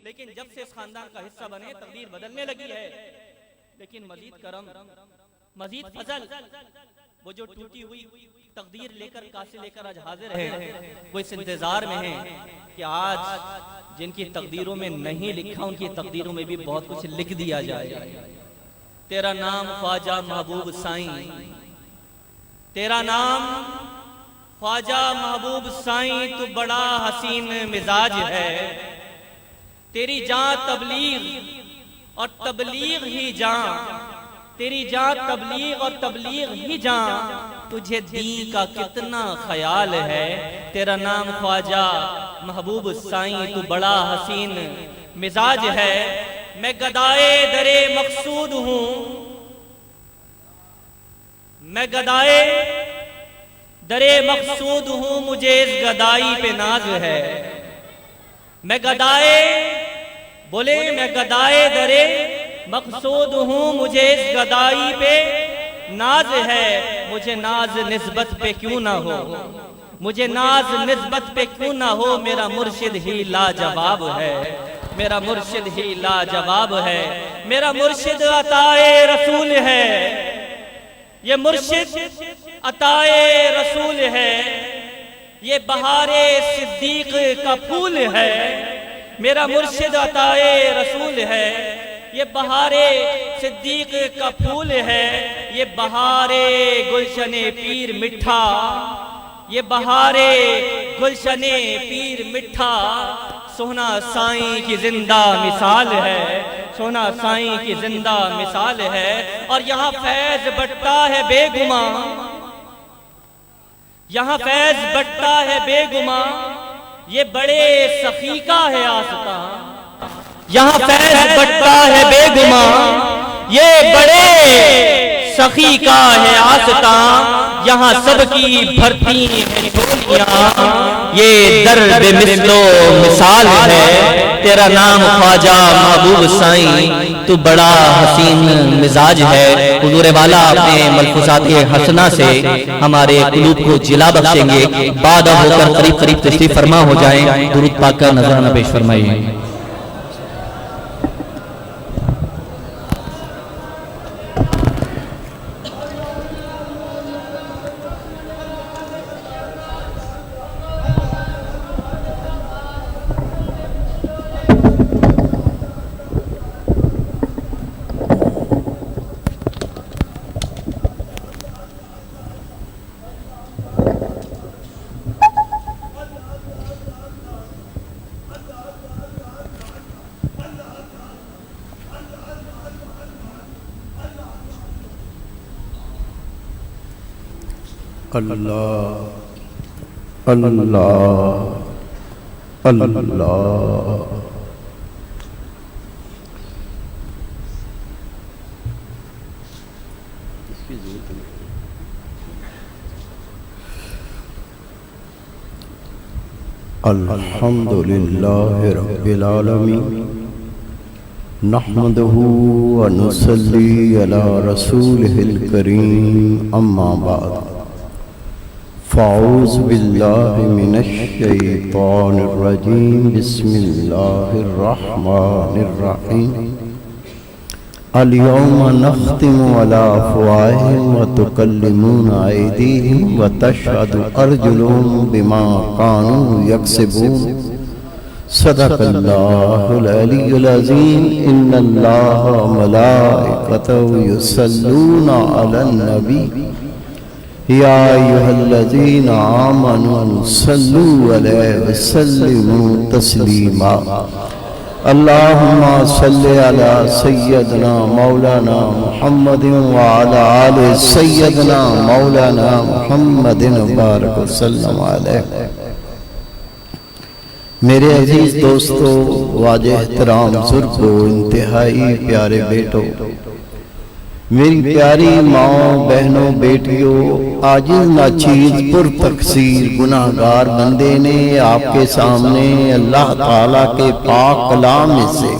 لیکن جب سے اس خاندان کا حصہ بنے تقدیر بدلنے لگی ہے. لیکن مزید کرم، مزید فضل، وہ جو ٹوٹی ہوئی تقدیر لے کر کاسے لے کر آج حاضر ہے، وہ اس انتظار میں ہیں کہ آج جن کی تقدیروں میں نہیں لکھا ان کی تقدیروں میں بھی بہت کچھ لکھ دیا جائے. تیرا نام خواجہ محبوب سائیں، تیرا نام خواجہ محبوب سائیں، تو بڑا حسین مزاج ہے. تیری جان تبلیغ اور تبلیغ ہی جان، تیری جان تبلیغ اور تبلیغ ہی جان، تجھے دین کا کتنا خیال ہے. تیرا نام خواجہ محبوب سائیں، تو بڑا حسین مزاج ہے. میں گدائے درے مقصود ہوں، میں گدائے درے مقصود ہوں، مجھے اس گدائی پہ ناز ہے. میں گدائے، بولے میں گدائے درے مقصود ہوں، مجھے اس گدائی پہ ناز ہے. مجھے ناز نسبت پہ کیوں نہ ہو، مجھے ناز نسبت پہ کیوں نہ ہو، میرا مرشد ہی لاجواب ہے، میرا مرشد ہی لاجواب ہے. میرا مرشد عطائے رسول ہے، یہ مرشد عطائے رسول ہے، یہ بہار صدیق کا پھول ہے. میرا مرشد عطائے رسول ہے، یہ بہار صدیق کا پھول ہے. یہ بہار گلشن پیر مٹھا، یہ بہار گلشن پیر مٹھا. سونا سائیں کی زندہ مثال ہے، سونا سائیں کی زندہ مثال ہے. اور یہاں فیض بٹتا ہے بے گماں، یہاں فیض بٹتا ہے بے گماں، یہ بڑے سخی کا ہے آستاں. یہاں فیض بٹتا ہے بے گماں، یہ بڑے سخی کا ہے آستاں. یہاں سب کی بھرتی ہیں جھولیاں، یہ درد مثل و مثال ہے. تیرا نام خواجہ محبوب سائیں، تو بڑا حسین مزاج ہے. حضور والا اپنے ملفوظات حسنہ سے ہمارے قلوب کو جلا بخشیں گے. بعد ہو کر قریب قریب تشریف فرما ہو جائیں. درود پاک کا نذرانہ پیش فرمائیے. اللہ اللہ اللہ. الحمد للہ رب العالمین، نحمده ونصلی علی رسولہ الکریم. اما بعد، فاعوذ باللہ من الشیطان الرجیم. بسم اللہ الرحمن الرحیم. اليوم نختم على افواہہم وتکلمنا ایدیہم وتشہد ارجلہم بما كانوا یکسبون. صدق اللہ العلی العظیم. ان اللہ ملائکتہ یصلون علی النبی یا ایہا الذین آمنوا صلوا علیہ وسلموا تسلیما. اللہم صلی علی سیدنا مولانا محمد وعلی آل سیدنا مولانا محمد بارک وسلم علیہ. میرے عزیز دوستو، واجہ احترام بزرگو، انتہائی پیارے بیٹو، میری پیاری ماں، بہنوں، بیٹیوں، عاجز ناچیز پر تقصیر گناہگار بندے نے آپ کے سامنے اللہ تعالیٰ کے پاک کلام میں سے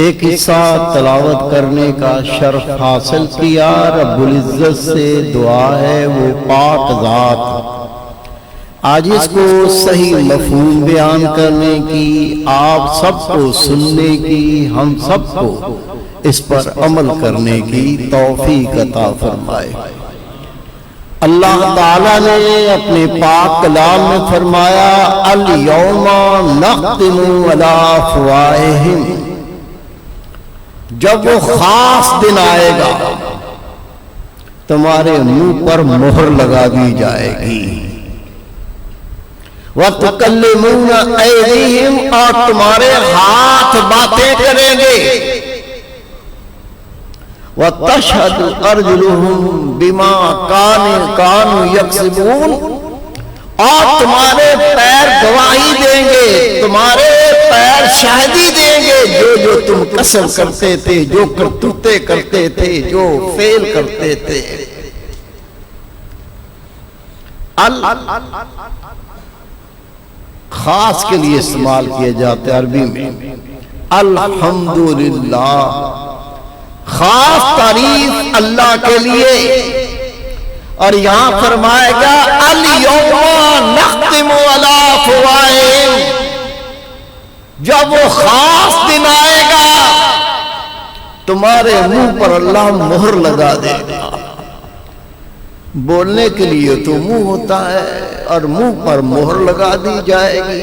ایک حصہ تلاوت کرنے کا شرف حاصل کیا. رب العزت سے دعا ہے وہ پاک ذات آج اس کو صحیح مفہوم بیان کرنے کی، آپ سب کو سننے کی، ہم سب کو اس پر عمل کرنے کی توفیق عطا فرمائے۔ اللہ تعالیٰ نے اپنے پاک کلام میں فرمایا الیوم نختم علی افواہہم، جب وہ خاص دن آئے گا تمہارے منہ پر مہر لگا دی جائے گی، وَتُكَلِّمُونَ أَيْدِيهِمْ، اور تمہارے ہاتھ باتیں کریں گے، وَتَشْهَدُ أَرْجُلُهُمْ بِمَا كَانُوا يَكْسِبُونَ، اور تمہارے پیر گواہی دیں گے، تمہارے پیر شاہدی دیں گے جو تم کسب کرتے تھے، جو کرتوتے کرتے تھے، جو فعل کرتے تھے۔ خاص کے لیے استعمال کیے جاتے عربی میں الحمدللہ، خاص تعریف اللہ کے لیے، اور یہاں فرمائے گا الیوم نختم علی افواہہم، جب وہ خاص دن آئے گا تمہارے منہ پر اللہ مہر لگا دے گا۔ بولنے کے لیے تو منہ ہوتا ہے اور منہ پر مہر لگا دی جائے گی۔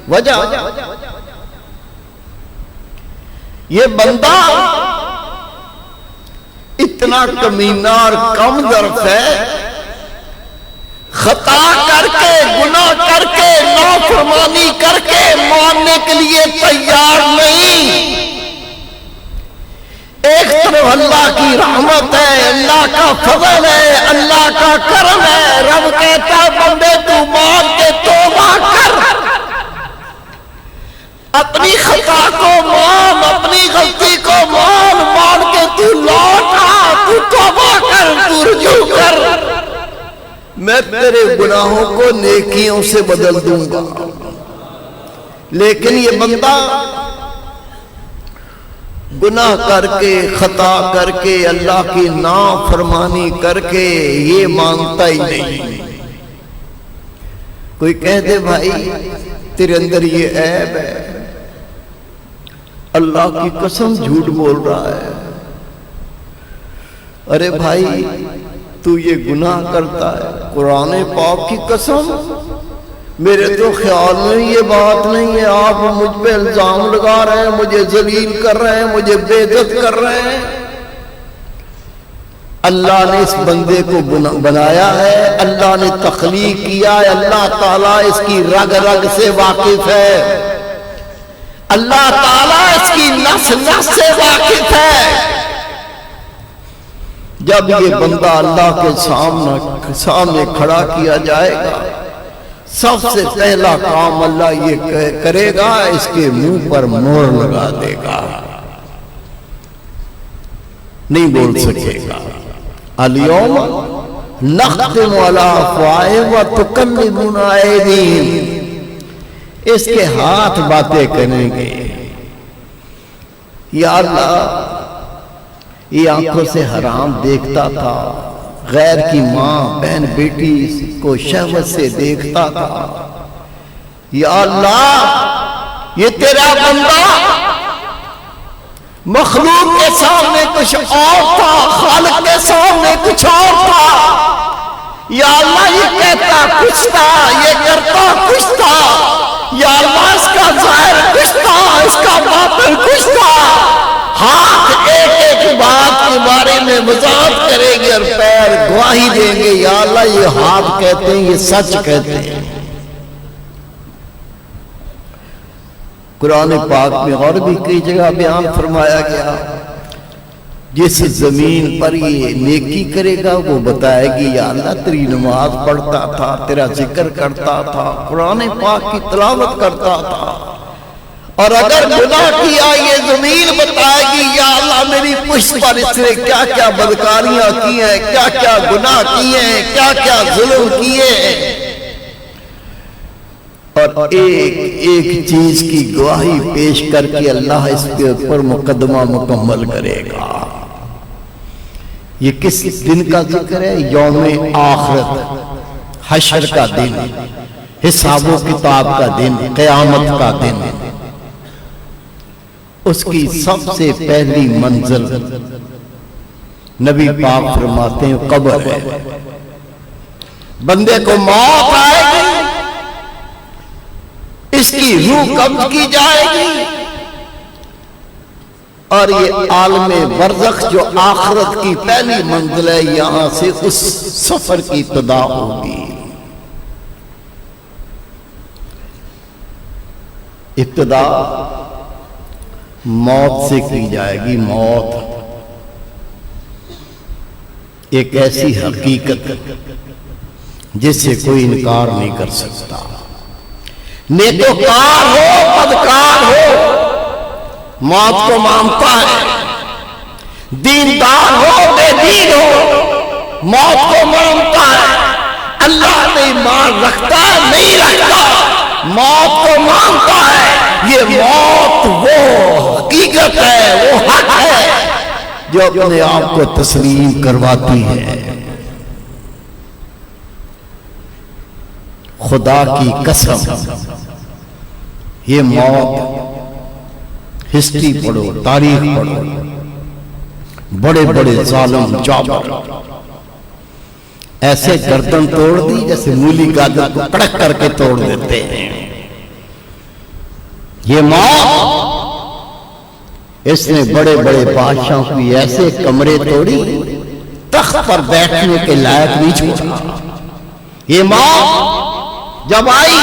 وجہ یہ بندہ اتنا کمینہ اور کم ظرف ہے، خطا کر کے، گناہ کر کے، نافرمانی کر کے ماننے کے لیے تیار نہیں۔ ایک طرف اللہ کی رحمت ہے، اللہ کا فضل ہے، اللہ کا کرم ہے، رب کہتا ہے بندے تو مان کے توبہ کر، اپنی خطا کو مان، اپنی غلطی کو مان کے تو لوٹ آ، تو توبہ کر، تو رجوع کر، میں تیرے گناہوں کو نیکیوں سے بدل دوں گا۔ لیکن یہ بندہ گناہ کر کے، خطا کر کے، اللہ کی نافرمانی کر کے یہ مانتا ہی نہیں۔ کوئی کہہ دے بھائی تیرے اندر یہ عیب ہے، اللہ کی قسم جھوٹ بول رہا ہے، ارے بھائی تو یہ گناہ کرتا ہے، قرآن پاک کی قسم میرے تو خیال میں یہ بات نہیں ہے، آپ مجھ پہ الزام لگا رہے ہیں، مجھے ذلیل کر رہے ہیں، مجھے بے عزت کر رہے ہیں۔ اللہ نے اس بندے کو بنایا ہے، اللہ نے تخلیق کیا ہے، اللہ تعالیٰ اس کی رگ رگ سے واقف ہے، اللہ تعالیٰ اس کی نفس نفس سے واقف ہے۔ جب یہ بندہ اللہ کے سامنے کھڑا کیا جائے گا، سب سے پہلا کام اللہ یہ کرے گا، اس کے منہ پر مہر لگا دے گا، نہیں بول سکے گا۔ الیوم نختم علی افواہہم وتکلمنا ایدیہم، اس کے ہاتھ باتیں کریں گے۔ یا اللہ یہ آنکھوں سے حرام دیکھتا تھا، غیر کی ماں بہن بیٹی کو شہوت سے دیکھتا تھا، یا اللہ یہ تیرا بندہ مخلوق کے سامنے کچھ اور تھا، خالق کے سامنے کچھ اور تھا، یا اللہ یہ کہتا کچھ تھا، یہ کرتا کچھ تھا، یا اللہ اس کا ظاہر کچھ تھا، اس کا باطن کچھ تھا۔ ہاتھ ایک ایک بات کے بارے میں وضاحت کرے گے اور پیر گواہی دیں گے، یا اللہ یہ ہاتھ کہتے ہیں، یہ سچ کہتے ہیں۔ قرآن پاک میں اور بھی کئی جگہ بیان فرمایا گیا، جس زمین پر یہ نیکی کرے گا وہ بتائے گی یا اللہ تیری نماز پڑھتا تھا، تیرا ذکر کرتا تھا، قرآن پاک کی تلاوت کرتا تھا، اور اگر گناہ کیا یہ زمین بتائے گی یا اللہ میری پشت پر اس نے کیا کیا بدکاریاں کی ہیں، کیا کیا گناہ کیے ہیں، کیا کیا ظلم کیے ہیں، اور ایک ایک چیز کی گواہی پیش کر کے اللہ اس کے اوپر مقدمہ مکمل کرے گا۔ یہ کس دن کا ذکر ہے؟ یوم آخرت، حشر کا دن، حساب و کتاب کا دن، قیامت کا دن، اس کی سب سے پہلی منزل نبی پاک فرماتے ہیں قبر ہے۔ بندے کو موت آئے گی، اس کی روح قبض کی جائے گی، اور یہ عالم برزخ جو آخرت کی پہلی منزل ہے، یہاں سے اس سفر کی ابتدا ہوگی۔ ابتدا موت سے کی جائے گی۔ موت ایک ایسی حقیقت جس سے کوئی انکار نہیں کر سکتا۔ نیکوکار ہو بدکار ہو موت کو مانتا ہے، دیندار ہو بے دین ہو موت کو مانتا ہے، اللہ نہیں مان رکھتا نہیں رکھتا موت کو مانتا ہے۔ یہ موت وہ حقیقت ہے، وہ حق ہے جو اپنے آپ کو تسلیم کرواتی ہے۔ خدا کی قسم یہ موت، ہسٹری پڑھو، تاریخ پڑھو، بڑے بڑے ظالم جابر ایسے گردن توڑ دی جیسے مولی گاجر کو کڑک کر کے توڑ دیتے ہیں۔ یہ موت، اس نے بڑے بڑے بادشاہوں کی ایسے کمرے توڑی تخت پر بیٹھنے کے لائق نہیں چھوڑا۔ یہ موت جب آئی،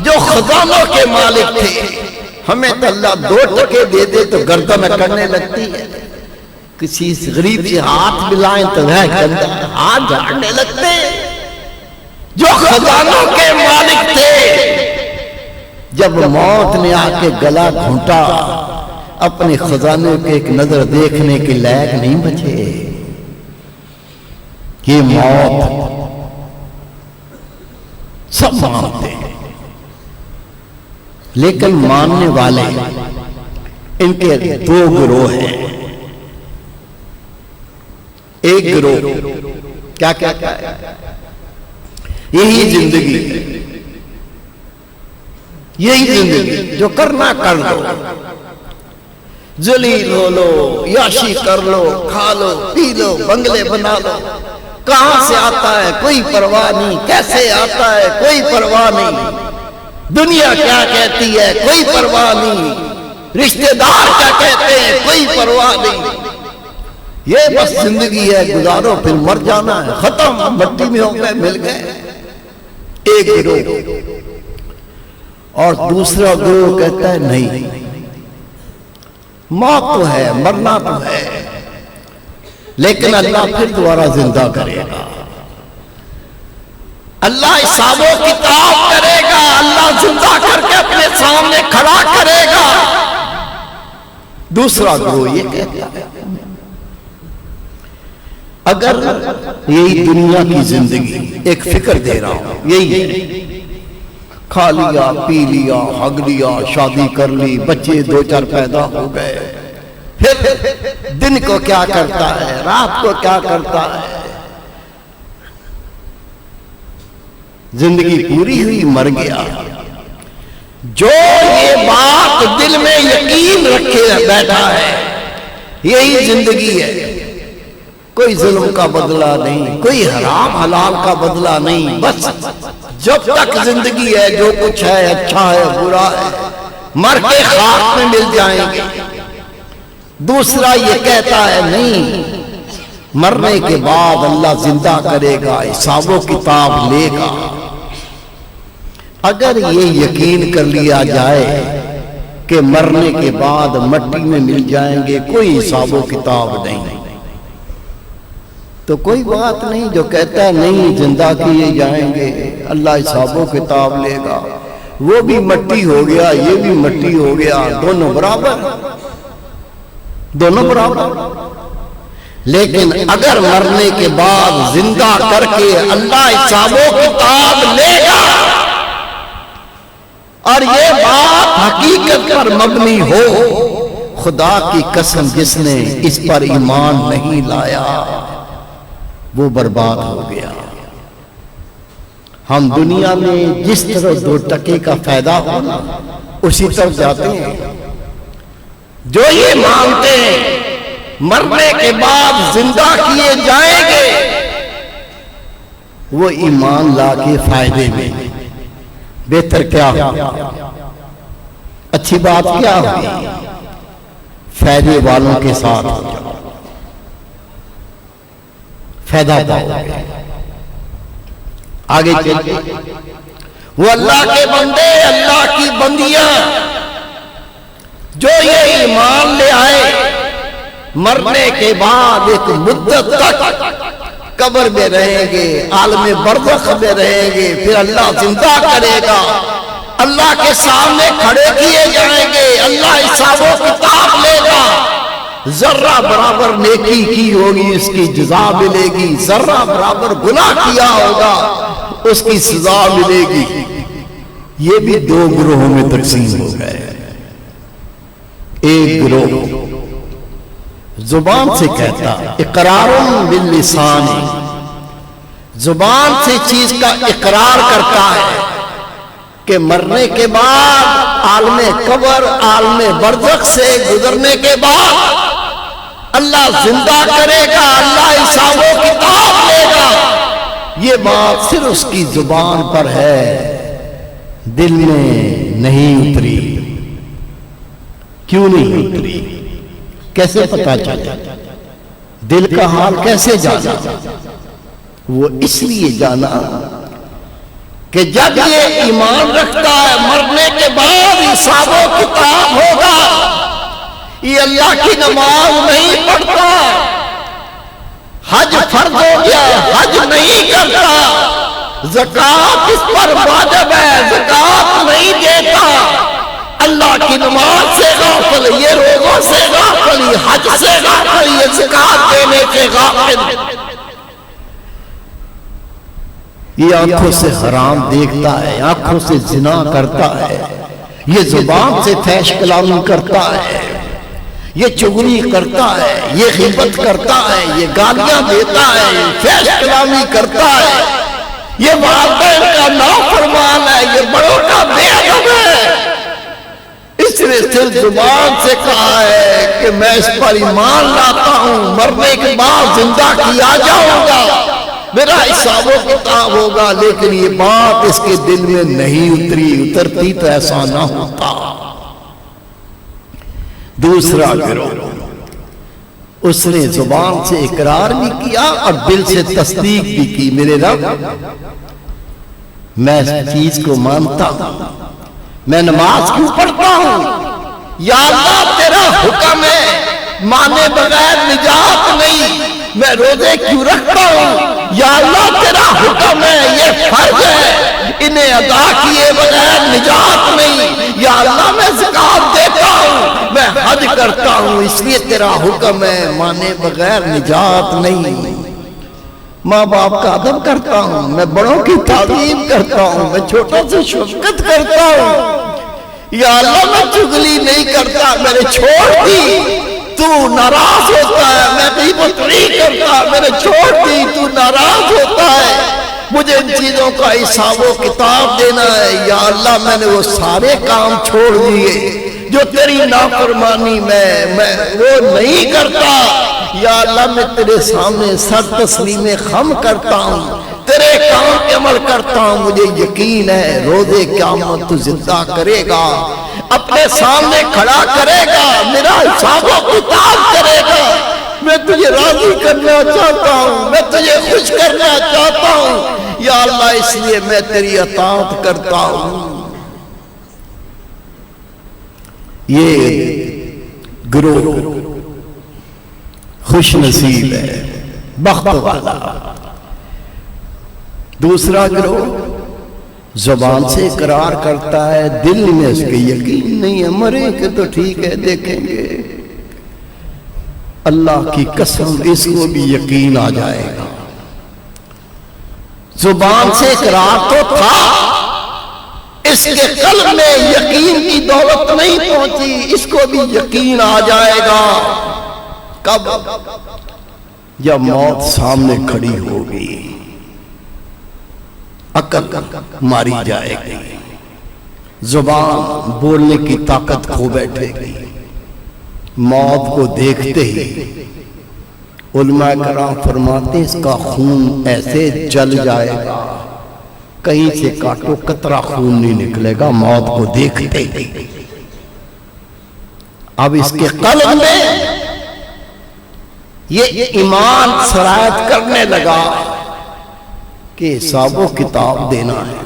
جو خزانوں کے مالک تھے، ہمیں تو اللہ 2 ٹکے دے دے تو گردن اکڑنے لگتی ہے، کسی غریب سے ہاتھ ملائیں تو وہ ہاتھ جھاڑنے لگتے۔ جو خزانوں کے مالک تھے، جب موت نے آ کے گلا گھونٹا، اپنے خزانے کے ایک نظر دیکھنے کے لائق نہیں بچے۔ یہ موت سب مانتے ہیں، لیکن ماننے والے ان کے 2 گروہ ہیں۔ ایک گروہ کیا کہتا ہے یہی زندگی، یہی زندگی، جو کرنا کر لو، ذلیل ہو لو، یاشی کر لو، کھا لو پی لو، بنگلے بنا لو، کہاں سے آتا ہے کوئی پرواہ نہیں، کیسے آتا ہے کوئی پرواہ نہیں، دنیا کیا کہتی ہے کوئی پرواہ نہیں، رشتہ دار کیا کہتے ہیں کوئی پرواہ نہیں، یہ بس زندگی ہے، گزارو پھر مر جانا ہے، ختم، مٹی میں ہو گئے، مل گئے۔ ایک گروہ، اور دوسرا گروہ کہتا ہے نہیں، موت تو ہے، مرنا تو ہے، لیکن اللہ پھر دوبارہ زندہ کرے گا، اللہ حساب و کتاب کرے گا، اللہ زندہ کر کے اپنے سامنے کھڑا کرے گا۔ دوسرا گروہ یہ کہتا ہے اگر یہی دنیا کی زندگی، ایک فکر دے رہا ہوں، یہی ہے، کھا لیا پی لیا ہگ لیا شادی کر لی، بچے 2-4 پیدا ہو گئے، پھر دن کو کیا کرتا ہے، رات کو کیا کرتا ہے، زندگی پوری ہوئی، مر گیا۔ جو یہ بات دل میں یقین رکھے بیٹھا ہے یہی زندگی ہے، کوئی ظلم کا بدلہ نہیں، کوئی حرام حلال کا بدلہ نہیں، بس جب تک زندگی ہے جو کچھ ہے اچھا ہے برا ہے، مر کے خاک میں مل جائیں گے۔ دوسرا یہ کہتا ہے نہیں، مرنے کے بعد اللہ زندہ کرے گا، حساب و کتاب لے گا۔ اگر یہ یقین کر لیا جائے کہ مرنے کے بعد مٹی میں مل جائیں گے، کوئی حساب و کتاب نہیں، تو کوئی بات نہیں۔ جو کہتا ہے نہیں زندہ کیے جائیں گے، اللہ حساب و کتاب لے گا، وہ بھی مٹی ہو گیا یہ بھی مٹی ہو گیا، دونوں برابر، دونوں برابر۔ لیکن اگر مرنے کے بعد زندہ کر کے اللہ حساب و کتاب لے گا اور یہ بات حقیقت پر مبنی ہو، خدا کی قسم جس نے اس پر ایمان نہیں لایا وہ برباد ہو گیا۔ ہم دنیا میں جس طرح 2 ٹکے کا فائدہ ہونا اسی طرف جاتے ہیں. جو یہ مانتے ہیں مرنے کے بعد زندہ کیے جائیں گے وہ ایمان لا کے فائدے میں. بہتر کیا ہو، اچھی بات کیا ہوئی، فائدے والوں کے ساتھ ہو جاؤ، فائدہ پاؤ گے. آگے چلتے وہ اللہ کے بندے، اللہ کی بندیاں جو یہ ایمان لے آئے مرنے کے بعد ایک مدت تک قبر میں رہیں گے، عالم برزخ میں رہیں گے، پھر اللہ زندہ کرے گا، اللہ کے سامنے کھڑے کیے جائیں گے، اللہ حساب و کتاب لے گا. ذرہ برابر نیکی کی ہوگی اس کی جزا ملے گی، ذرہ برابر گناہ کیا ہوگا اس کی سزا ملے گی. یہ بھی 2 گروہوں میں تقسیم ہو گئے. ایک گروہ زبان سے کہتا اقرار باللسان، زبان سے چیز کا اقرار کرتا ہے کہ مرنے کے بعد عالم قبر، عالم برزخ سے گزرنے کے بعد اللہ زندہ کرے گا، اللہ حساب و کتاب لے گا. یہ بات صرف اس کی زبان پر ہے، دل میں نہیں اتری. کیوں نہیں اتری؟ کیسے پتا چلا؟ دل کا حال کیسے جانا؟ وہ اس لیے جانا کہ جب یہ ایمان رکھتا ہے مرنے کے بعد حساب و کتاب ہوگا، یہ اللہ کی نماز نہیں پڑھتا، حج فرض ہو گیا حج نہیں کرتا، زکوٰۃ اس پر واجب ہے زکوٰۃ نہیں دیتا، اللہ کی نماز سے غافل، یہ روزوں سے غافل، یہ حج سے غافل، یہ زکوٰۃ دینے سے غافل. یہ آنکھوں سے حرام دیکھتا ہے، آنکھوں سے زنا کرتا ہے، یہ زبان سے فحش کلامی کرتا ہے، یہ چغلی کرتا ہے، یہ غیبت کرتا ہے، یہ گالیاں دیتا ہے، یہ فحش کلامی کرتا ہے، یہ والدین کا نافرمان ہے، یہ بڑوں کا بے ادب ہے. اس نے صرف زبان سے کہا ہے کہ میں اس پر ایمان لاتا ہوں، مرنے کے بعد زندہ کیا جاؤں گا، میرا حساب و کتاب ہوگا، لیکن یہ بات اس کے دل میں نہیں اتری. اترتی تو ایسا نہ ہوتا. دوسرا گروہ اس نے زبان سے اقرار بھی کیا اور دل سے تصدیق بھی کی، میرے رب میں اس چیز کو مانتا ہوں، میں نماز کیوں پڑھتا ہوں، یا اللہ تیرا حکم ہے مانے بغیر نجات نہیں، میں روزے کیوں رکھتا ہوں، یا اللہ تیرا حکم ہے یہ فرض ہے انہیں ادا کیے بغیر نجات نہیں، یا اللہ میں زکوٰۃ دیتا ہوں، میں حج کرتا ہوں، اس لیے تیرا حکم ہے مانے بغیر نجات نہیں. ماں باپ کا ادب کرتا ہوں، میں بڑوں کی تعظیم کرتا ہوں، میں چھوٹوں سے شفقت کرتا ہوں، یا اللہ میں چغلی نہیں کرتا، میں نے چھوڑ دی تو ناراض ہوتا ہے، میں غیبت نہیں کرتا، میں نے چھوڑ دی تو ناراض ہوتا ہے، مجھے ان چیزوں کا حساب و کتاب دینا ہے، یا اللہ میں نے وہ سارے کام چھوڑ دیے جو تیری نافرمانی میں وہ نہیں کرتا، یا اللہ میں تیرے سامنے سر تسلیم خم کرتا ہوں، تیرے کام پہ عمل کرتا ہوں، مجھے یقین ہے روزے قیامت تو زندہ کرے گا، اپنے سامنے کھڑا کرے گا، میرا حساب و کتاب کرے گا، میں تجھے راضی کرنا چاہتا ہوں، میں تجھے خوش کرنا چاہتا ہوں، یا اللہ اس لیے میں تیری اطاعت کرتا ہوں. یہ گروہ خوش نصیب ہے، بخت والا. دوسرا گروہ زبان سے اقرار کرتا ہے، دل میں اس کے یقین نہیں ہے، مرے کہ تو ٹھیک ہے دیکھیں گے، اللہ کی قسم اس کو بھی یقین آ جائے گا. زبان سے اقرار تو تھا، اس کے قلب میں یقین کی دولت نہیں پہنچی، اس کو بھی یقین آ جائے گا. کب؟ جب موت سامنے کھڑی ہوگی. عقل ماری جائے گی، زبان بولنے کی طاقت کھو بیٹھے گی۔ موت کو دیکھتے ہی علماء کرام فرماتے ہیں اس کا خون ایسے جل جائے گا، کہیں سے کاٹو قطرہ خون نہیں نکلے گا موت کو دیکھتے ہی۔ اب اس کے قلب میں یہ ایمان سرایت کرنے لگا کہ حساب و کتاب دینا ہے،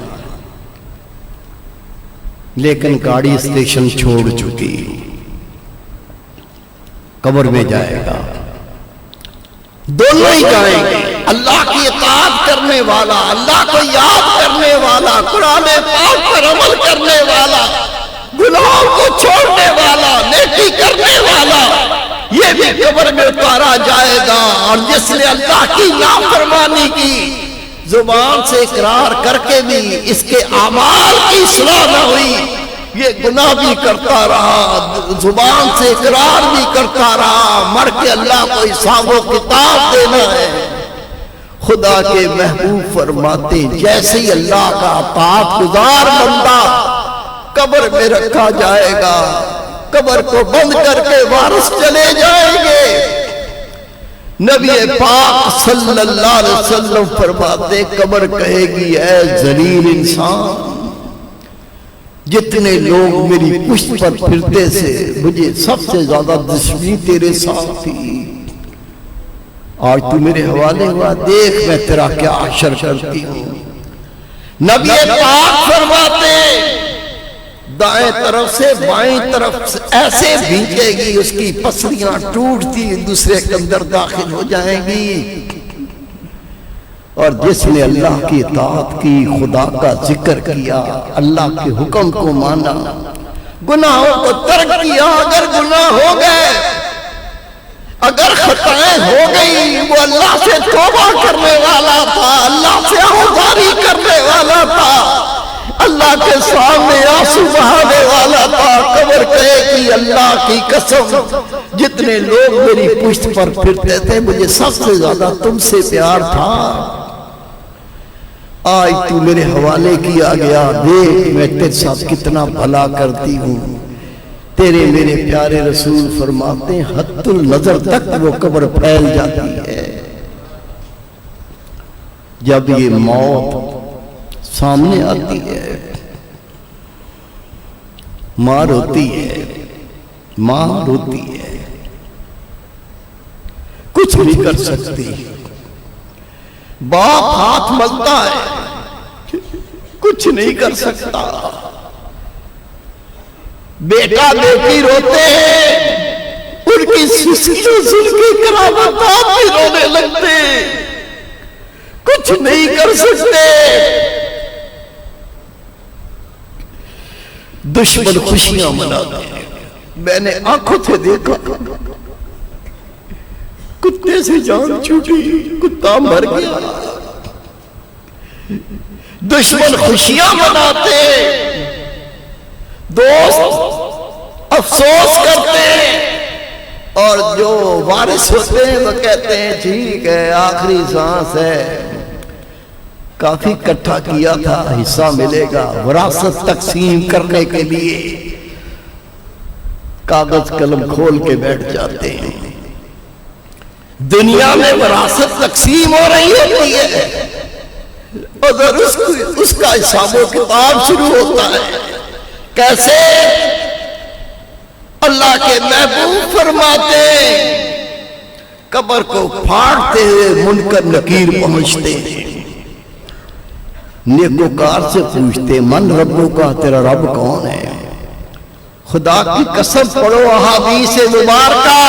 لیکن گاڑی اسٹیشن چھوڑ چکی، قبر میں جائے گا، دونوں ہی جائیں گے۔ اللہ کی اطاعت کرنے والا، اللہ کو یاد کرنے والا، قرآن پاک پر عمل کرنے والا، گناہوں کو چھوڑنے والا، نیکی کرنے والا، یہ بھی قبر میں اتارا جائے گا۔ اور جس نے اللہ کی نافرمانی کی، زبان سے اقرار کر کے بھی اس کے اعمال کی اصلاح نہ ہوئی، یہ گناہ بھی کرتا رہا، زبان سے اقرار بھی کرتا رہا، مر کے اللہ کو حساب و کتاب دینا ہے۔ خدا کے محبوب فرماتے جیسے ہی اللہ کا اطاعت گزار بندہ قبر میں رکھا جائے گا، قبر کو بند کر کے وارث چلے جائیں گے۔ نبی پاک صلی اللہ علیہ وسلم فرماتے قبر کہے گی اے ذلیل انسان، جتنے لوگ میری پشت پر پھرتے سے مجھے سب سے زیادہ دشمنی تیرے ساتھ تھی، آج تو میرے حوالے ہوا، دیکھ میں تیرا کیا حشر کرتی ہوں۔ نبی پاک فرماتے دائیں طرف سے بائیں طرف سے ایسے بھیجے گی، اس کی پسلیاں ٹوٹتی دوسرے کے اندر داخل ہو جائیں گی۔ اور جس نے اللہ کی اطاعت کی، خدا کا ذکر کیا، اللہ کے حکم کو مانا، گناہوں کو ترک کیا، اگر گناہ ہو گئے، اگر خطائیں ہو گئی، وہ اللہ سے توبہ کرنے والا تھا، اللہ سے عذرخواہی کرنے والا تھا، اللہ کے سامنے آنسو بہانے والا تھا۔ قبر کہے کہ اللہ کی قسم جتنے لوگ میری پشت پر پھرتے تھے مجھے سب سے زیادہ تم سے پیار تھا، آج تو میرے حوالے کیا گیا، دیکھ میں تیرے ساتھ کتنا بھلا کرتی ہوں۔ تیرے میرے پیارے رسول فرماتے ہیں حد النظر تک وہ قبر پھیل جاتی ہے۔ جب یہ موت سامنے آتی ہے، ماں روتی ہے، ماں روتی ہے، کچھ نہیں کر سکتی، باپ ہاتھ ملتا ہے، کچھ نہیں کر سکتا، بیٹا بیٹی روتے ہیں، ان کی سسکیوں سن کے کرامت آپ بھی رونے لگتے، کچھ نہیں کر سکتے۔ دشمن خوشیاں مناتے ہیں، میں نے آنکھوں سے دیکھا، کتے سے جان چھوٹی، کتا مر گیا، دشمن خوشیاں مناتے، دوست افسوس کرتے، اور جو وارث ہوتے ہیں وہ کہتے ہیں ٹھیک ہے آخری سانس ہے، کافی اکٹھا کیا تھا، حصہ ملے گا۔ وراثت تقسیم کرنے کے لیے کاغذ قلم کھول کے بیٹھ جاتے ہیں۔ دنیا میں وراثت تقسیم ہو رہی ہوتی ہے، اگر اس کا حساب و کتاب شروع ہوتا ہے، کیسے؟ اللہ کے محبوب فرماتے قبر کو پھاڑتے ہوئے منکر نکیر پہنچتے ہیں، نیکوکار سے پوچھتے من ربو کا، تیرا رب کون ہے؟ خدا کی قسم پڑھو احادیث مبارکہ،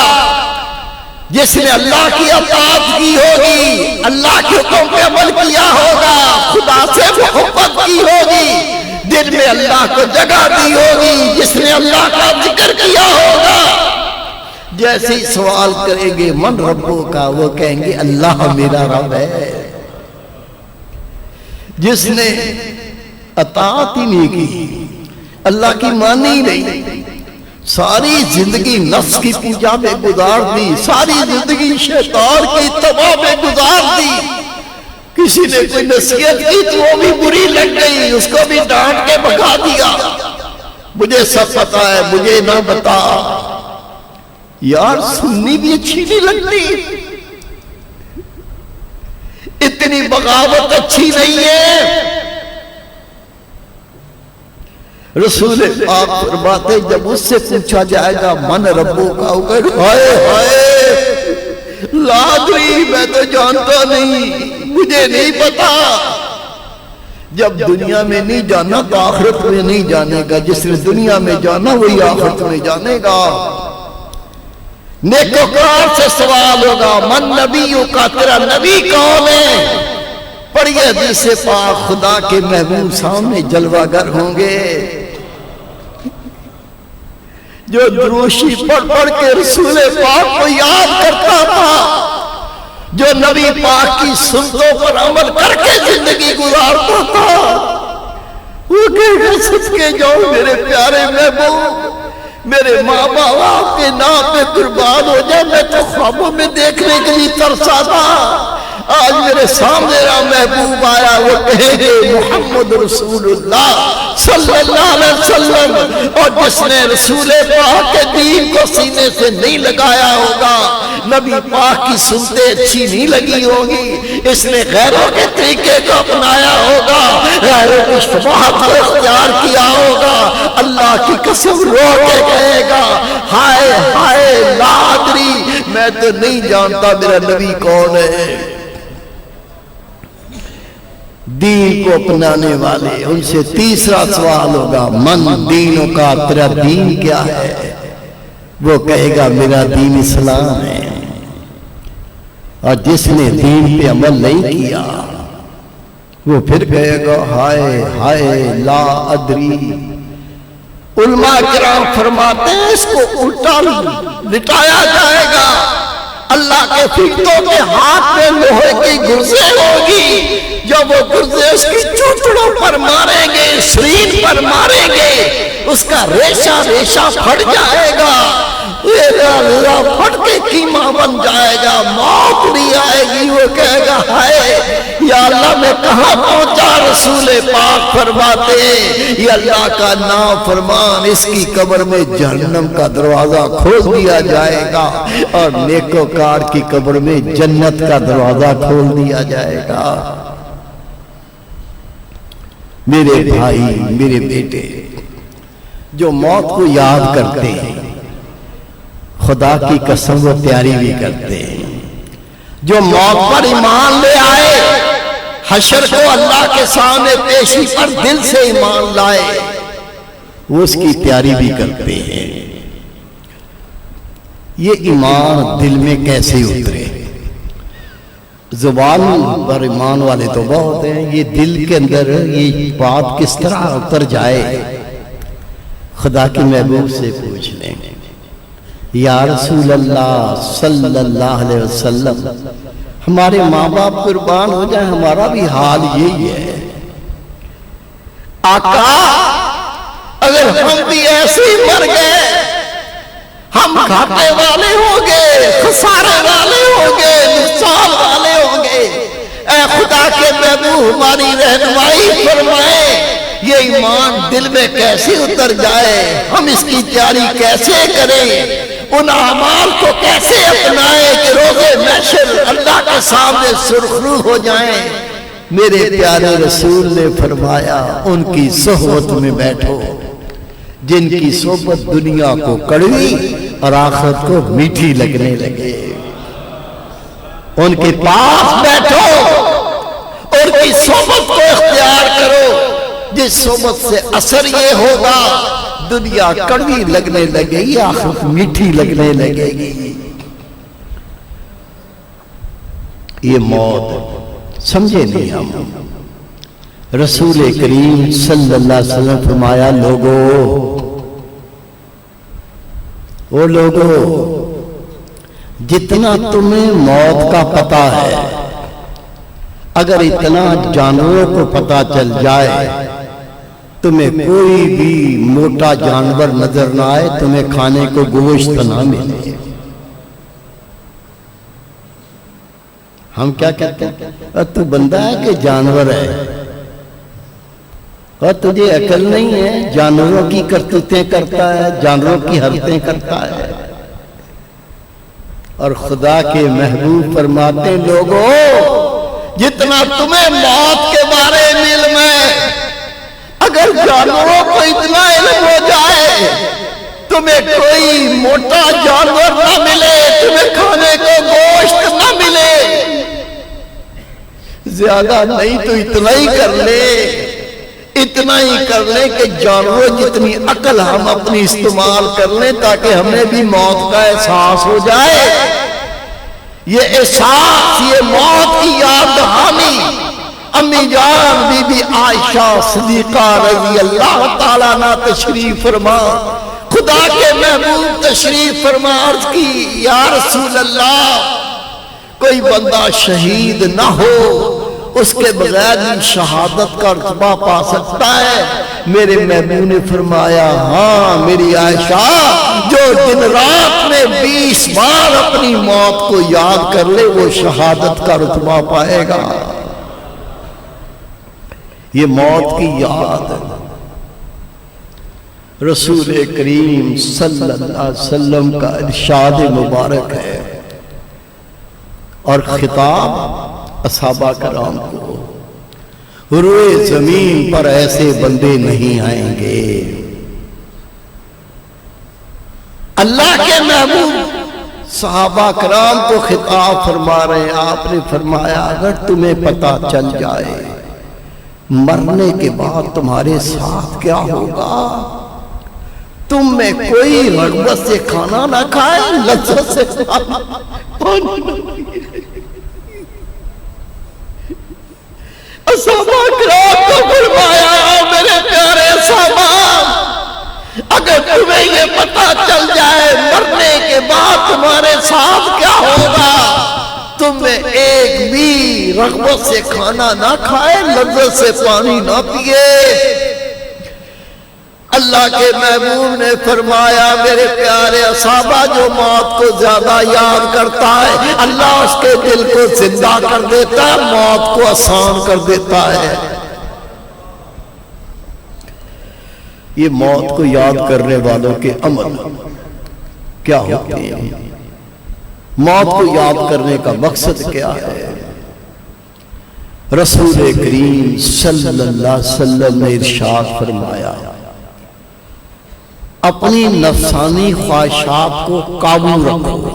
جس نے اللہ کی اطاعت کی ہوگی، اللہ کے حکم پہ عمل کیا ہوگا، خدا سے محبت کی ہوگی، دل میں اللہ کو جگہ دی ہوگی، جس نے اللہ کا ذکر کیا ہوگا، جیسے ہی سوال کریں گے من ربو کا، وہ کہیں گے اللہ میرا رب ہے۔ جس نے اطاعت ہی نہیں کی، اللہ کی مانی نہیں، ساری زندگی نفس کی پوجا میں گزار دی، ساری زندگی شیطان کی اتباع میں گزار دی، کسی نے کوئی نصیحت کی تو وہ بھی بری لگ گئی، اس کو بھی ڈانٹ کے بھگا دیا، مجھے سب پتا ہے، مجھے نہ بتا۔ یار سننی بھی اچھی نہیں لگتی، اتنی بغاوت اچھی نہیں ہے۔ رسول پاک فرماتے جب اس سے پوچھا جائے گا من ربو کا، وہ کہے گا ہائے ہائے لا ادری، میں تو جانتا نہیں، مجھے نہیں پتا۔ جب دنیا میں نہیں جانا تو آخرت میں نہیں جانے گا، جس نے دنیا میں جانا وہی آخرت میں جانے گا۔ نیکوکار سے سوال ہوگا من نبیوں کا، تیرا نبی کون ہے؟ پڑھیے حدیث پاک، خدا کے محبوب سامنے جلوہ گر ہوں گے، جو دروشی پڑھ پڑھ کے رسول پاک کو یاد کرتا تھا، جو نبی پاک کی سنتوں پر عمل کر کے زندگی گزارتا تھا، وہ کہے گا صدقے جاؤ میرے پیارے محبوب، میرے ماں باپ کے نام پہ قربان ہو جائے، میں تو خوابوں میں دیکھنے کے لیے ترسا تھا، آج میرے سامنے میرا محبوب آیا، وہ کہے گے محمد رسول اللہ صلی اللہ علیہ وسلم، اور جس نے رسول پاک کے دین کو سینے سے نہیں لگایا ہوگا، نبی پاک کی سنتے اچھی نہیں لگی ہوگی، اس نے غیروں کے طریقے کو اپنایا ہوگا، غیروں کی شبہات کو اختیار کیا ہوگا، اللہ کی قسم رو کے کہے گا ہائے ہائے لا ادری، میں تو نہیں جانتا میرا نبی کون ہے۔ دین کو اپنانے والے ان سے تیسرا سوال ہوگا من دینوں کا، تیرا دین کیا ہے؟ وہ کہے گا میرا دین اسلام ہے، اور جس نے دین پہ عمل نہیں کیا وہ پھر کہے گا ہائے ہائے لا ادری۔ علماء کرام فرماتے ہیں اس کو الٹا لٹایا جائے گا، اللہ کے فرشتوں کے ہاتھ میں لوہے کی گرزے ہوگی، جب وہ گرزے اس کی چوٹڑوں پر ماریں گے، شرین پر ماریں گے، اس کا ریشہ ریشہ پھٹ جائے گا، پھٹ کے قیمہ بن جائے گا، موت نہیں آئے گی۔ وہ کہے گا ہائے یا اللہ میں کہاں پہنچا؟ رسول پاک فرماتے یہ اللہ کا نام فرمان، اس کی قبر میں جہنم کا دروازہ کھول دیا جائے گا، اور نیکوکار کی قبر میں جنت کا دروازہ کھول دیا جائے گا۔ میرے بھائی، میرے بیٹے، جو موت کو یاد کرتے ہیں خدا کی قسم وہ تیاری بھی کرتے ہیں، جو موت پر ایمان لے آئے، حشر کو اللہ کے سامنے پیشی پر دل سے ایمان لائے، وہ اس کی تیاری بھی کرتے ہیں۔ یہ ایمان دل میں کیسے اترے؟ زبان پر ایمان والے تو بہت ہیں، یہ دل کے اندر یہ بات کس طرح اتر جائے؟ خدا کے محبوب سے پوچھ لیں یا رسول اللہ صلی اللہ علیہ وسلم، ہمارے ماں باپ قربان ہو جائیں، ہمارا بھی حال یہی ہے، آقا اگر ہم بھی ایسے ہی مر گئے ہم گھاٹے والے ہوں گے، خسارے والے ہوں گے، نقصان والے ہوں گے۔ اے خدا کے محبوب ہماری رہنمائی فرمائے، یہ ایمان دل میں کیسے اتر جائے، ہم اس کی تیاری کیسے کریں، ان اعمال کو کیسے اپنائیں کہ روز محشر اللہ کے سامنے سرخرو ہو جائیں۔ میرے پیارے رسول نے فرمایا ان کی صحبت میں بیٹھو جن کی صحبت دنیا کو کڑوی اور آخرت کو میٹھی لگنے لگے، ان کے پاس بیٹھو، ان کی صحبت کو اختیار کرو، جس صحبت سے اثر یہ ہوگا دنیا کڑوی لگنے لگے گی، آخرت میٹھی لگنے لگے گی۔ یہ موت سمجھے نہیں ہم۔ رسول کریم صلی اللہ علیہ وسلم فرمایا او لوگو جتنا تمہیں موت کا پتہ ہے، اگر اتنا جانوروں کو پتہ چل جائے، تمہیں کوئی بھی موٹا جانور نظر نہ آئے، تمہیں کھانے کو گوشت نہ ملے۔ ہم کیا کہتے ہیں؟ اور تو بندہ ہے کہ جانور ہے؟ اور تجھے عقل نہیں ہے؟ جانوروں کی کرتوتیں کرتا ہے، جانوروں کی حرکتیں کرتا ہے۔ اور خدا کے محبوب فرماتے ہیں لوگوں جتنا تمہیں موت کے بارے میں علم ہے، اگر جانوروں کو اتنا علم ہو جائے، تمہیں کوئی موٹا جانور نہ ملے، تمہیں کھانے کو گوشت نہ ملے، زیادہ نہیں تو اتنا ہی کر لے، اتنا ہی کر لیں کہ جانوروں جتنی عقل ہم اپنی استعمال کر لیں تاکہ ہمیں بھی موت کا احساس ہو جائے۔ یہ احساس، یہ موت کی یاد دہانی امی جان بی بی عائشہ صدیقہ رضی اللہ تعالیٰ عنہ تشریف فرما، خدا کے محبوب تشریف فرما، عرض کی یا رسول اللہ کوئی بندہ شہید نہ ہو اس کے بغیر شہادت کا رتبہ پا سکتا ہے؟ میرے محبوب نے فرمایا ہاں میری عائشہ، جو دن رات میں 20 بار اپنی موت کو یاد کر لے وہ شہادت کا رتبہ پائے گا۔ یہ موت کی یاد ہے۔ رسول کریم صلی اللہ علیہ وسلم کا ارشاد مبارک ہے اور خطاب اصحابہ کرام کو، روئے زمین پر ایسے بندے نہیں آئیں گے۔ اللہ کے محبوب صحابہ کرام کو خطاب فرما رہے ہیں، آپ نے فرمایا اگر تمہیں پتہ چل جائے مرنے کے بعد تمہارے ساتھ کیا ہوگا، تم میں کوئی رغبت سے کھانا نہ کھائے، لذت سے پانی نہ پیے۔ صحابہ کرام کو فرمایا میرے پیارے صحابہ اگر تمہیں یہ پتہ چل جائے مرنے کے بعد تمہارے ساتھ کیا ہوگا، تم میں ایک بھی رغبت سے کھانا نہ کھائے، لذت سے پانی نہ پیے۔ اللہ کے محبوب نے فرمایا میرے پیارے صحابہ جو موت کو زیادہ یاد کرتا ہے اللہ اس کے دل کو زندہ کر دیتا ہے، موت کو آسان کر دیتا ہے۔ یہ موت کو یاد کرنے والوں کے عمل کیا ہوتے ہیں؟ موت کو یاد کرنے کا مقصد کیا ہے؟ رسول کریم صلی اللہ علیہ وسلم نے ارشاد فرمایا اپنی نفسانی خواہشات کو قابو رکھو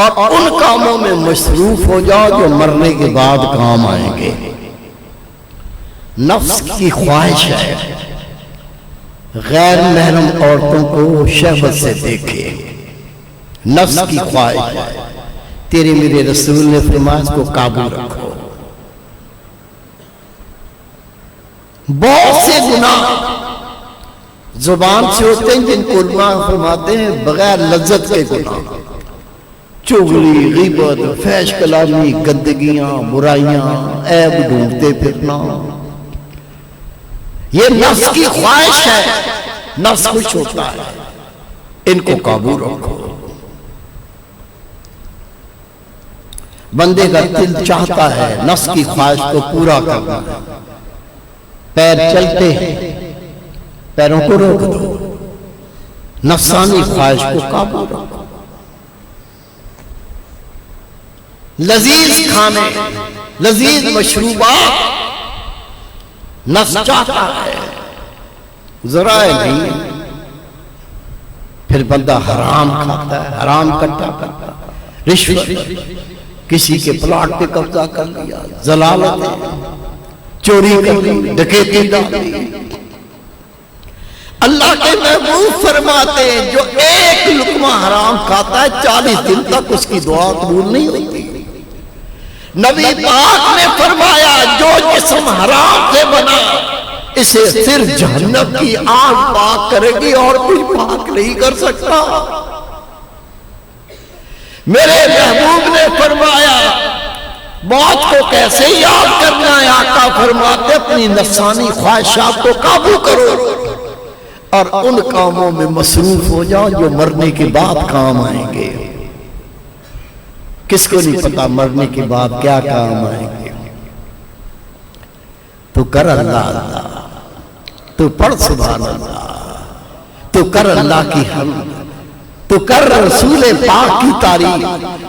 اور ان کاموں میں مصروف ہو جاؤ جو مرنے کے بعد کام آئیں گے۔ نفس کی خواہش ہے غیر محرم عورتوں کو شہوت سے دیکھے، نفس کی خواہش ہے، تیرے میرے رسول نے فرمایا اس کو قابو رکھو۔ بہت سے گناہ زبان سے ہوتے ہیں جن کو علماء فرماتے ہیں بغیر لذت کے گناہ، چغلی، غیبت، فحش کلامی، گندگیاں، برائیاں، عیب ڈھونڈتے پھرنا، یہ نفس کی خواہش ہے، نفس خوش ہوتا ہے، ان کو قابو رکھو۔ بندے کا دل چاہتا ہے نفس کی خواہش کو پورا کرنا، پیر چلتے ہیں پیروں کو روک دو، نفسانی خواہش کو قابو رکھو۔ لذیذ کھانے، لذیذ مشروبات نفس چاہتا ہے، ذرائع نہیں، پھر بندہ حرام کھاتا ہے، حرام کٹا کرتا ہے، رشوت، کسی کے پلاٹ پہ قبضہ کر لیا، ضلالت، چوری کر لی، ڈکیتی ڈال لی۔ اللہ کے محبوب فرماتے ہیں جو ایک لقمہ حرام کھاتا ہے 40 دن تک اس کی دعا قبول نہیں ہوتی۔ نبی پاک نے فرمایا جو جسم حرام سے بنا اسے صرف جہنم کی آگ پاک کرے گی اور کوئی پاک نہیں کر سکتا۔ میرے محبوب نے فرمایا موت کو کیسے یاد کرنا ہے؟ آقا فرماتے اپنی نفسانی خواہشات کو قابو کرو اور ان کاموں میں مصروف ہو جاؤ جو مرنے کے بعد کام آئیں گے۔ کس کو نہیں پتا مرنے کے بعد کیا کام آئیں گے. تو کر اللہ اللہ، تو پڑھ سبحان اللہ، تو کر اللہ کی حمد، تو کر رسول پاک کی تعریف،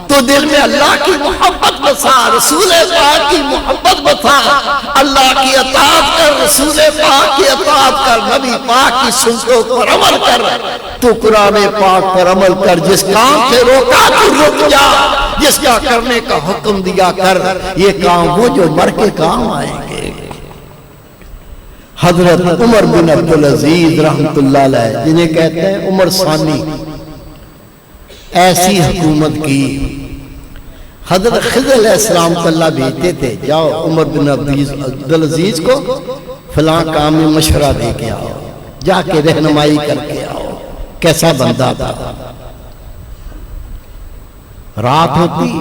تو دل میں اللہ کی محبت بسا، رسول پاک کی محبت بسا، اللہ کی اطاعت کر، رسول پاک کی اطاعت کر، نبی پاک کی سنتوں پر عمل کر، تو قرآن پاک پر عمل کر. جس کام سے روکا تو رک جا، جس کا کرنے کا حکم دیا کر. یہ کام وہ جو مر کے کام آئیں گے. حضرت عمر بن عبدالعزیز رحمت اللہ علیہ، جنہیں کہتے ہیں عمر ثانی، ایسی حکومت کی. حضرت خضر علیہ السلام کو اللہ بھیجتے تھے، جاؤ عمر بن عبدالعزیز کو فلاں کام میں مشورہ دے کے آؤ، جا کے رہنمائی کر کے آؤ. کیسا بندہ تھا. رات ہوتی،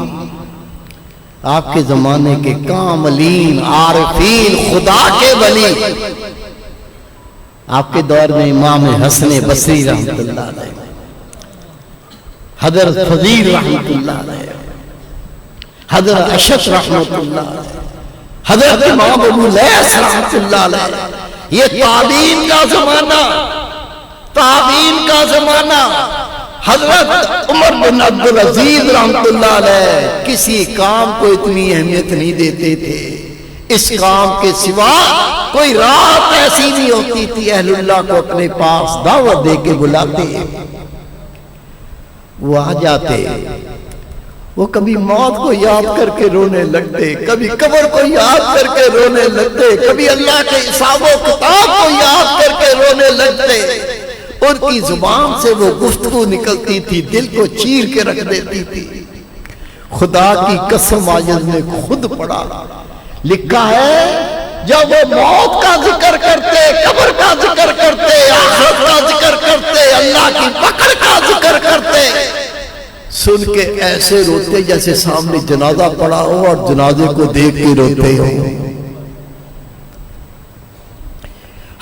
آپ کے زمانے کے کاملین عارفین خدا کے ولی، آپ کے دور میں امام حسن بصری رحمت اللہ علیہ، حضرت فضیل رحمت اللہ علیہ، حضرت اشد رحمت اللہ علیہ، حضرت امام ابو لیث رحمت اللہ علیہ. یہ تابعین کا زمانہ، تابعین کا زمانہ. حضرت عمر بن عبدالعزیز رحمت اللہ علیہ کسی کام کو اتنی اہمیت نہیں دیتے تھے. اس کام کے سوا کوئی رات ایسی نہیں ہوتی تھی اہل اللہ کو اپنے پاس دعوت دے کے بلاتے، وہ آ جاتے. وہ کبھی موت کو یاد کر کے رونے لگتے، کبھی قبر کو یاد کر کے رونے لگتے، کبھی اللہ کے حساب و کتاب کو یاد کر کے رونے لگتے. ان کی زبان سے وہ گفتگو نکلتی تھی، دل کو چیر کے رکھ دیتی تھی. خدا کی قسم عاجز نے خود پڑھا، لکھا ہے جب وہ موت کا ذکر کرتے، قبر کا ذکر کرتے، آخرت کا ذکر کرتے، اللہ کی پکڑ کا ذکر کرتے، سن کے ایسے روتے جیسے سامنے جنازہ پڑا ہو اور جنازے کو دیکھ کے روتے ہو.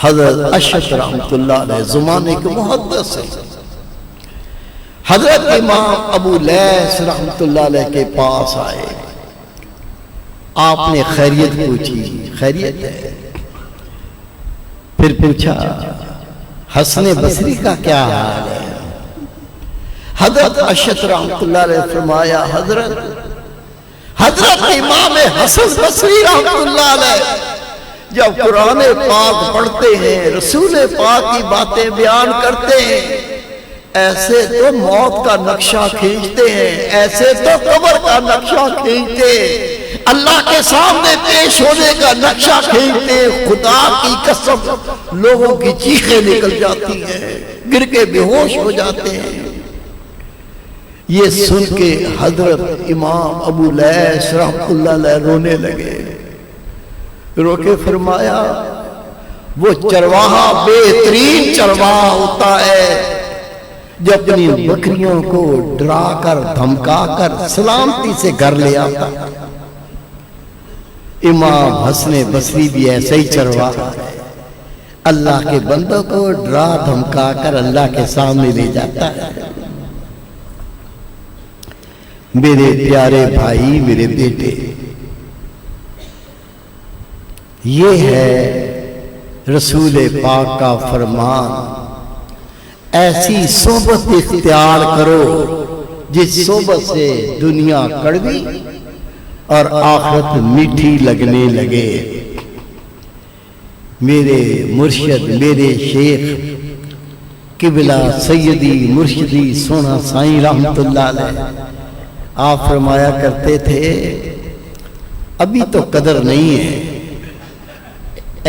حضرت اشد رحمت اللہ علیہ زمانے کے محدث ہیں. حضرت امام ابو لیث رحمت اللہ علیہ کے پاس آئے. آپ نے خیریت پوچھی، خیریت ہے. پھر پوچھا حسن بصری کا کیا حال ہے. حضرت اشد رحمت اللہ علیہ فرمایا حضرت امام حسن بصری رحمت اللہ علیہ جب قرآن پاک پڑھتے ہیں، رسول پاک کی باتیں بیان کرتے ہیں، ایسے تو موت کا نقشہ کھینچتے ہیں، ایسے تو قبر کا نقشہ کھینچتے ہیں، اللہ کے سامنے پیش ہونے کا نقشہ کھینچتے ہیں. خدا کی قسم لوگوں کی چیخیں نکل جاتی ہیں، گر کے بے ہوش ہو جاتے ہیں. یہ سن کے حضرت امام ابو لیث رحمت اللہ علیہ رونے لگے. رو کے فرمایا وہ چرواہا بہترین چرواہا ہوتا ہے جو اپنی بکریوں کو ڈرا کر دھمکا کر سلامتی سے گھر لے آتا. امام حسن بصری بھی ایسا ہی چرواہا ہے، اللہ کے بندوں کو ڈرا دھمکا کر اللہ کے سامنے لے جاتا ہے. میرے پیارے بھائی، میرے بیٹے، یہ ہے رسول پاک کا فرمان. ایسی صحبت اختیار کرو جس صحبت سے دنیا کڑوی اور آخرت میٹھی لگنے لگے. میرے مرشد، میرے شیخ قبلہ سیدی مرشدی سونا سائیں رحمت اللہ علیہ آپ فرمایا کرتے تھے ابھی تو قدر نہیں ہے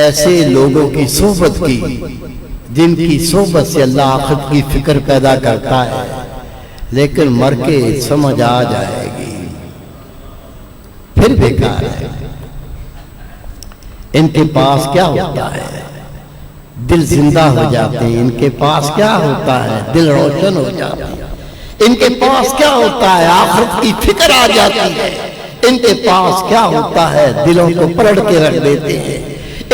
ایسے لوگوں کی صحبت کی جن کی صحبت سے اللہ آخرت کی فکر پیدا کرتا ہے، لیکن مر کے سمجھ آ جائے گی پھر بیکار ہے. ان کے پاس کیا ہوتا ہے؟ دل زندہ ہو جاتے ہیں. ان کے پاس کیا ہوتا ہے؟ دل روشن ہو جاتے ہیں. ان کے پاس کیا ہوتا ہے؟ آخرت کی فکر آ جاتی ہے. ان کے پاس کیا ہوتا ہے؟ دلوں کو پلٹ کے رکھ دیتے ہیں.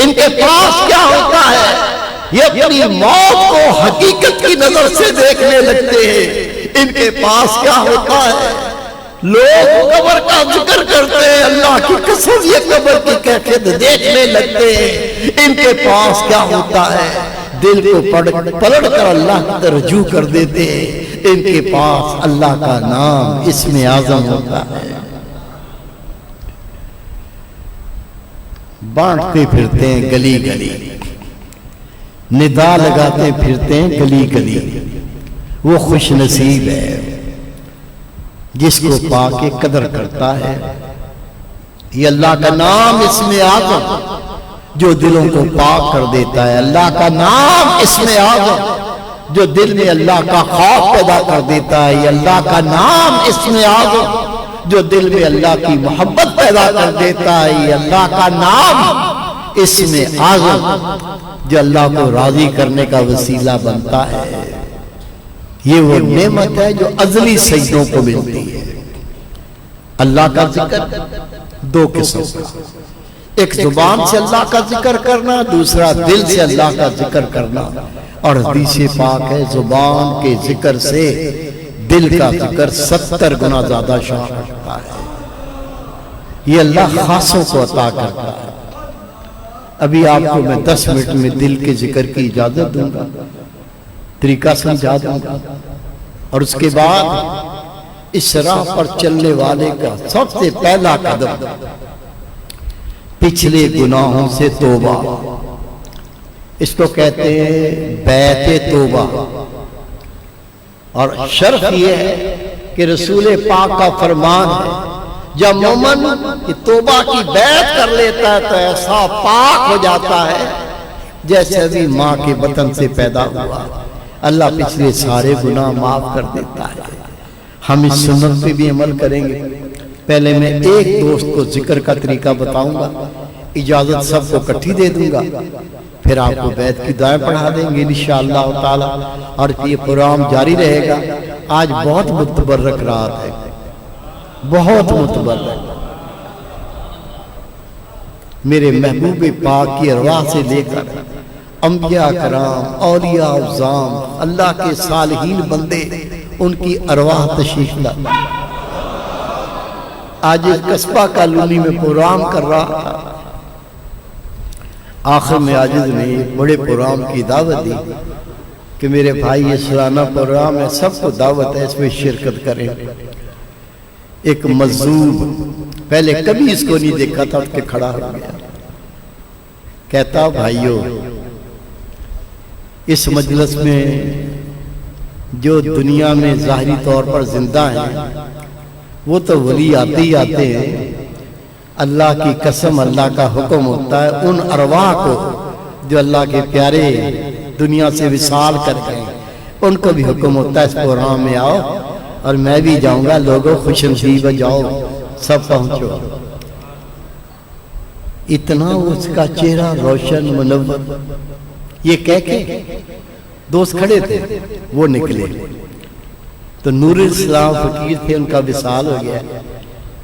ان کے پاس کیا ہوتا ہے؟ یہ اپنی موت کو حقیقت کی نظر سے دیکھنے لگتے ہیں. ان کے پاس کیا ہوتا ہے؟ لوگ قبر کا ذکر کرتے ہیں، اللہ کی قسم یہ قبر کی کیفیت دیکھنے لگتے ہیں، ان کے پاس کیا ہوتا ہے، دل کو پلٹ کر اللہ کی رجوع کر دیتے ہیں، ان کے پاس اللہ کا نام اسم اعظم ہوتا ہے۔ بانٹتے پھرتے ہیں گلی گلی، ندا لگاتے پھرتے ہیں گلی گلی، وہ خوش نصیب ہے جس کو پا کے قدر کرتا ہے۔ یہ اللہ کا نام اسم اعظم جو دلوں کو پاک کر دیتا ہے، اللہ کا نام اسم اعظم جو دل میں اللہ کا خوف پیدا کر دیتا ہے، یہ اللہ کا نام اسم اعظم جو دل میں اللہ کی محبت پیدا کر دیتا ہے، یہ اللہ کا نام اسم اعظم جو اللہ کو راضی کرنے کا وسیلہ بنتا ہے۔ یہ وہ نعمت ہے جو ازلی سجدوں کو ملتی ہے۔ اللہ کا ذکر دو قسم کا، ایک زبان سے اللہ کا ذکر کرنا، دوسرا دل سے اللہ کا ذکر کرنا، اور حدیث پاک ہے زبان کے ذکر سے دل کا ذکر 70 گنا زیادہ شان رکھتا ہے۔ یہ اللہ خاصوں کو عطا کرتا ہے۔ ابھی آپ کو میں 10 منٹ میں دل کے ذکر کی اجازت دوں گا، طریقہ سمجھا دوں گا، اور اس کے بعد اس راہ پر چلنے والے کا سب سے پہلا قدم پچھلے گناہوں سے توبہ، اس کو کہتے ہیں بیعت توبہ۔ اور شرف یہ ہے کہ رسول پاک کا فرمان ہے جب مومن توبہ کی بیعت کر لیتا ہے تو ایسا پاک ہو جاتا ہے جیسے ابھی ماں کے بطن سے پیدا ہوا۔ اللہ پچھلے سارے گناہ معاف کر دیتا ہے۔ ہم اس سنت پہ بھی عمل کریں گے۔ پہلے میں ایک دوست کو ذکر کا طریقہ بتاؤں گا، اجازت سب کو اکٹھی دے دوں گا، پھر آپ کو بیعت کی دعائیں پڑھا دیں گے انشاءاللہ تعالی، اور یہ پروگرام جاری رہے گا۔ آج بہت متبرک رات ہے، بہت متبرک۔ میرے محبوب پاک کی ارواح سے لے کر انبیاء کرام، اولیاء عظام، اللہ کے صالحین بندے، ان کی ارواح تشریف لائی۔ آج قصبہ کالونی میں پروگرام کر رہا تھا، آخر میں عاجز نے بڑے پروگرام کی دعوت دی کہ میرے بھائی یہ سالانہ پروگرام ہے، سب کو دعوت ہے، اس میں شرکت کریں۔ ایک مظلوم، پہلے کبھی اس کو نہیں دیکھا تھا، اٹھ کے کھڑا ہو گیا، کہتا بھائیو اس مجلس میں جو دنیا میں ظاہری طور پر زندہ ہیں وہ تو ولی آتے ہی آتے ہیں، اللہ کی قسم اللہ کا حکم ہوتا ہے ان ارواح کو جو اللہ کے پیارے دنیا سے وصال کر گئے، ان کو بھی حکم ہوتا ہے اس پروگرام میں آؤ، اور میں بھی جاؤں گا، لوگوں خوش نصیب جاؤ، سب پہنچو۔ اتنا اس کا چہرہ روشن منور، یہ کہہ کے دوست کھڑے تھے، وہ نکلے تو نور اسلام فقیر تھے، ان کا وصال ہو گیا۔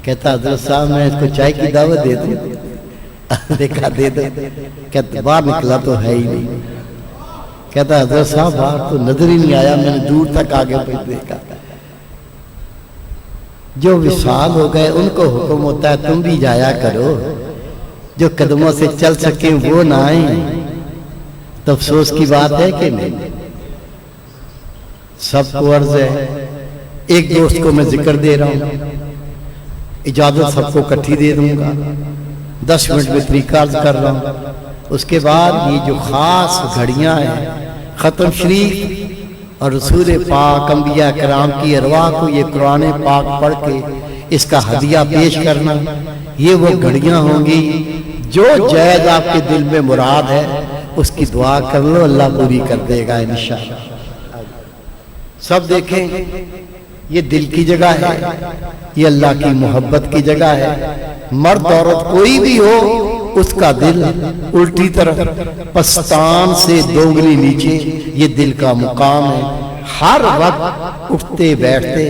کہتا حضرت صاحب میں اس کو چائے کی دعوت دے دوں؟ دیکھا دے دو، کہتا باہر نکلا تو ہے ہی نہیں۔ کہتا حضرت صاحب باہر تو نظر ہی نہیں آیا، میں نے دور تک آگے پہ دیکھا۔ جو وصال ہو گئے ان کو حکم ہوتا ہے تم بھی جایا کرو، جو قدموں سے چل سکیں وہ نہ آئیں، تو افسوس کی بات ہے کہ نہیں؟ سب کو عرض ہے، ایک دوست کو میں ذکر دے رہا ہوں، اجازت سب کو اکٹھی دے دوں گا، 10 منٹ میں طریقہ عرض کر رہا ہوں۔ اس کے بعد یہ جو خاص گھڑیاں ہیں، ختم شریف اور رسول پاک انبیاء کرام کی ارواح کو یہ قرآن پاک پڑھ کے اس کا ہدیہ پیش کرنا، یہ وہ گھڑیاں ہوں گی جو جائز آپ کے دل میں مراد ہے اس کی دعا کر لو، اللہ پوری کر دے گا انشاءاللہ۔ سب دیکھیں، یہ دل کی جگہ ہے، یہ اللہ کی محبت کی جگہ ہے۔ مرد عورت کوئی بھی ہو، اس کا دل الٹی طرف پستان سے 2 انگلی نیچے، یہ دل کا مقام ہے۔ ہر وقت اٹھتے بیٹھتے،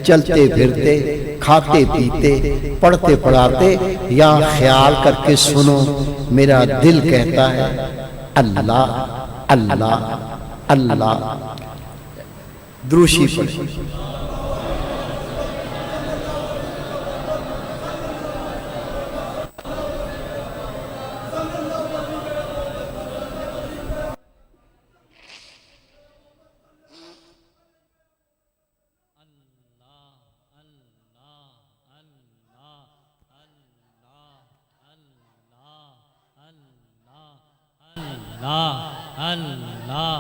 چلتے پھرتے، کھاتے پیتے، پڑھتے پڑھاتے، یا خیال کر کے سنو، میرا دل کہتا ہے اللہ اللہ اللہ۔ دروشی پڑھیں۔ اللہ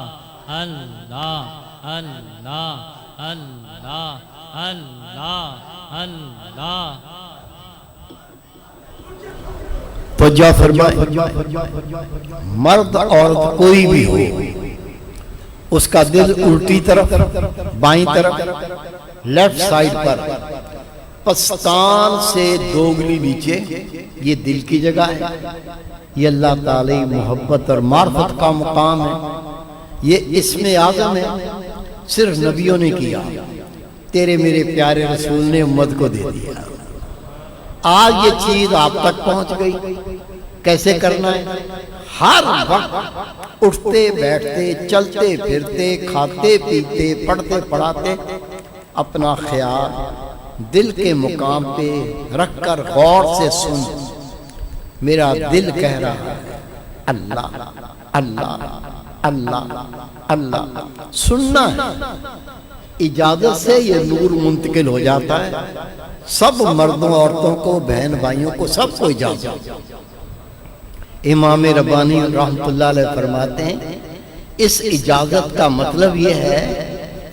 اللہ اللہ اللہ اللہ اللہ۔ توجہ فرمائے، مرد عورت کوئی بھی ہو، اس کا دل الٹی طرف، بائیں طرف، لیفٹ سائڈ پر، پستان سے دوگلی نیچے، یہ دل کی جگہ ہے۔ یہ اللہ تعالی محبت اور معرفت کا مقام ہے۔ یہ اسم اعظم ہے، صرف نبیوں نے کیا، تیرے میرے پیارے رسول نے امت کو دے دیا۔ آج یہ چیز آپ تک پہنچ گئی۔ کیسے کرنا ہے؟ ہر وقت اٹھتے بیٹھتے چلتے پھرتے کھاتے پیتے پڑھتے پڑھاتے اپنا خیال دل کے مقام پہ رکھ کر غور سے سن۔ میرا دل کہہ رہا ہے اللہ اللہ اللہ اللہ۔ سننا ہے، اجازت سے یہ نور منتقل ہو جاتا ہے۔ سب مردوں عورتوں کو، بہن بھائیوں کو، سب کو اجازت۔ امام ربانی رحمۃ اللہ علیہ فرماتے ہیں اس اجازت کا مطلب یہ ہے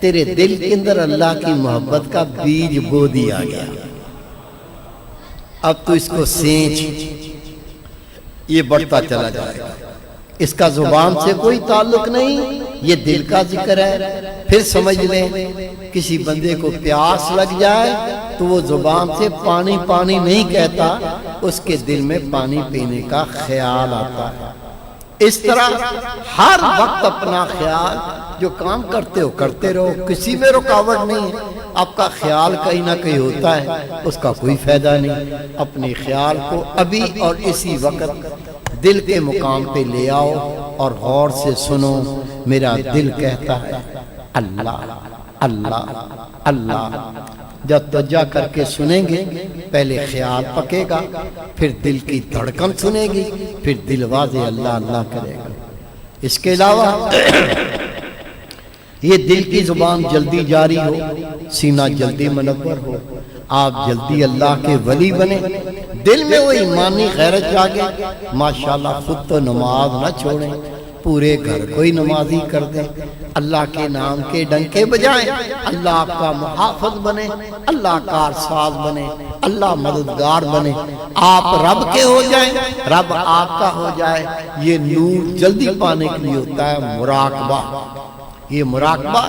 تیرے دل کے اندر اللہ کی محبت کا بیج بو دیا گیا، اب تو اس کو سینچ، یہ بڑھتا چلا جائے گا۔ اس کا زبان سے کوئی تعلق نہیں، یہ دل کا ذکر ہے۔ پھر سمجھ لیں کسی بندے کو پیاس لگ جائے تو وہ زبان سے پانی پانی نہیں کہتا، اس کے دل میں پانی پینے کا خیال آتا ہے۔ اس طرح ہر وقت اپنا خیال، جو کام کرتے ہو کرتے رہو، کسی میں رکاوٹ نہیں ہے۔ آپ کا خیال کہیں نہ کہیں ہوتا ہے، اس کا کوئی فائدہ نہیں۔ اپنے خیال کو ابھی اور اسی وقت دل کے مقام پہ لے آؤ اور غور سے سنو۔ میرا دل کہتا ہے اللہ اللہ اللہ۔ جب توجہ کر کے سنیں گے، پہلے خیال پکے گا، پھر دل کی دھڑکن سنے گی، پھر دل واضح اللہ اللہ کرے گا۔ اس کے علاوہ یہ دل کی زبان جلدی جاری ہو، سینہ جلدی منور ہو، آپ جلدی اللہ کے ولی بنے، دل میں وہ ایمانی غیرت جاگے۔ ماشاءاللہ خود تو نماز نہ چھوڑیں، پورے گھر کو ہی نمازی کر دیں، اللہ کے نام کے ڈنکے بجائیں، اللہ آپ کا محافظ بنے، اللہ کارساز بنے، اللہ مددگار بنے، آپ رب کے ہو جائیں، رب آپ کا ہو جائے۔ یہ نور جلدی پانے کے لیے ہوتا ہے مراقبہ۔ یہ مراقبہ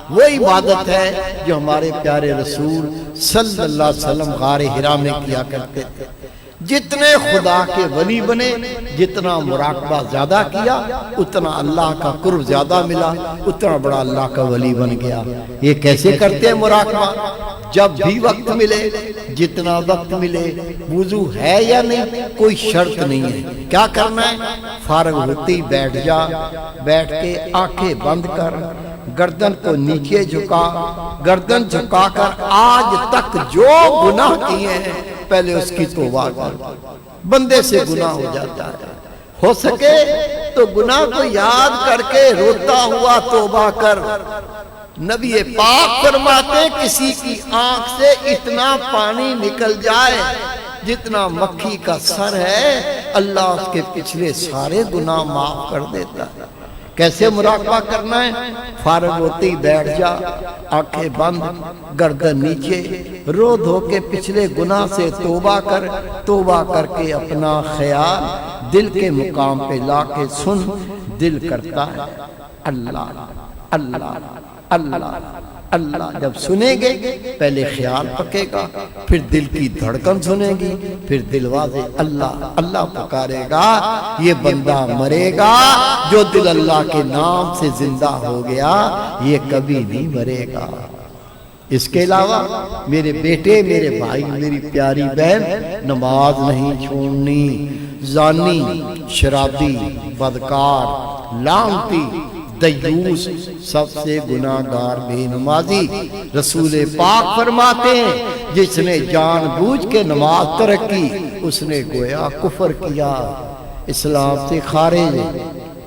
وہ عبادت ہے جو ہمارے پیارے رسول صلی اللہ علیہ وسلم غار حرا میں کیا کرتے تھے۔ جتنے خدا کے ولی بنے، جتنا مراقبہ زیادہ کیا، اتنا اللہ کا قرب زیادہ ملا، اتنا بڑا اللہ کا ولی بن گیا۔ یہ کیسے کرتے ہیں مراقبہ؟ جب بھی وقت ملے، جتنا وقت ملے، وضو ہے یا نہیں کوئی شرط نہیں ہے، کیا کرنا ہے؟ فارغ ہوتی بیٹھ جا، بیٹھ کے آنکھیں بند کر، گردن کو نیچے جھکا، گردن جھکا کر آج تک جو گناہ کیے ہیں پہلے اس کی توبہ کر۔ بندے سے گناہ ہو جاتا ہے، ہو سکے تو گناہ کو یاد کر کے روتا ہوا توبہ کر۔ نبی پاک فرماتے کسی کی آنکھ سے اتنا پانی نکل جائے جتنا مکھی کا سر ہے، اللہ اس کے پچھلے سارے گناہ معاف کر دیتا ہے۔ کیسے مراقبہ کرنا ہے؟ فارغ ہوتی بیٹھ جا، آنکھیں بند، گردن نیچے، رو دھو کے پچھلے گناہ سے توبہ کر، توبہ کر کے اپنا خیال دل کے مقام پہ لا کے سن۔ دل کرتا ہے اللہ اللہ اللہ اللہ۔ جب سنیں گے پہلے خیال پکے گا، پھر دل کی دھڑکن سنیں گی، پھر دل واضح اللہ اللہ پکارے گا۔ یہ بندہ مرے گا جو دل اللہ کے نام سے زندہ ہو گیا، یہ کبھی نہیں مرے گا۔ اس کے علاوہ میرے بیٹے، میرے بھائی، میری پیاری بہن، نماز نہیں چھوڑنی۔ زانی، شرابی، بدکار، لعنتی، دیوس، سب سے گناہگار بے نمازی، رسول پاک فرماتے ہیں جس نے جان بوجھ کے نماز ترک کی اس نے گویا کفر کیا، اسلام سے خارج،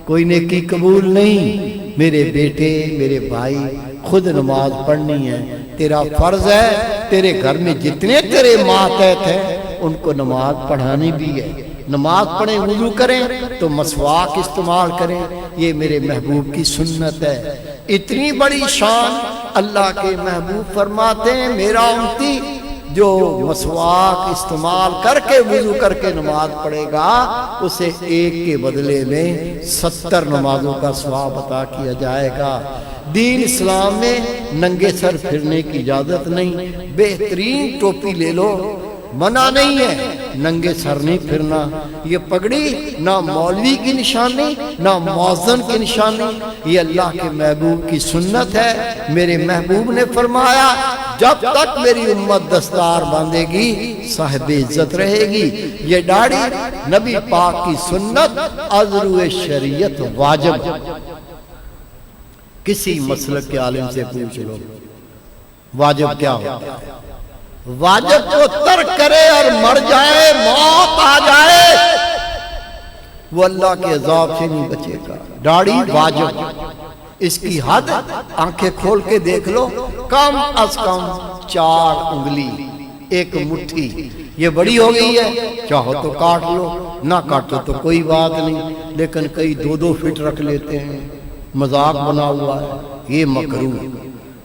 کوئی نیکی قبول نہیں۔ میرے بیٹے، میرے بھائی، خود نماز پڑھنی ہے، تیرا فرض ہے۔ تیرے گھر میں جتنے تیرے ماتحت ہیں ان کو نماز پڑھانی بھی ہے، نماز پڑھیں وضو کریں تو مسواک استعمال کریں، یہ میرے محبوب کی سنت ہے۔ اتنی بڑی شان اللہ کے محبوب فرماتے ہیں میرا امتی جو مسواک استعمال کر کے وضو کر کے نماز پڑھے گا اسے ایک کے بدلے میں 70 نمازوں کا ثواب عطا کیا جائے گا۔ دین اسلام میں ننگے سر پھرنے کی اجازت نہیں، بہترین ٹوپی لے لو، منع نہیں ہے، ننگے سر نہیں پھرنا۔ یہ پگڑی نہ مولوی کی نشانی نہ مؤذن کی نشانی، یہ اللہ کے محبوب کی سنت ہے۔ میرے محبوب نے فرمایا جب تک میری امت دستار باندھے گی صاحب عزت رہے گی۔ یہ داڑھی نبی پاک کی سنت، عذر شریعت واجب۔ کسی مسلک کے عالم سے پوچھ لو واجب کیا ہوتا ہے؟ واجب کو ترک کرے اور مر جائے، موت آ جائے، وہ اللہ کے عذاب سے نہیں بچے گا۔ داڑھی واجب، اس کی حد آنکھیں کھول کے دیکھ لو، کم از کم 4 انگلی، 1 مٹھی۔ یہ بڑی ہو گئی ہے، چاہو تو کاٹ لو، نہ کاٹو تو کوئی بات نہیں، لیکن کئی 2-2 فٹ رکھ لیتے ہیں، مذاق بنا ہوا ہے، یہ مکروہ۔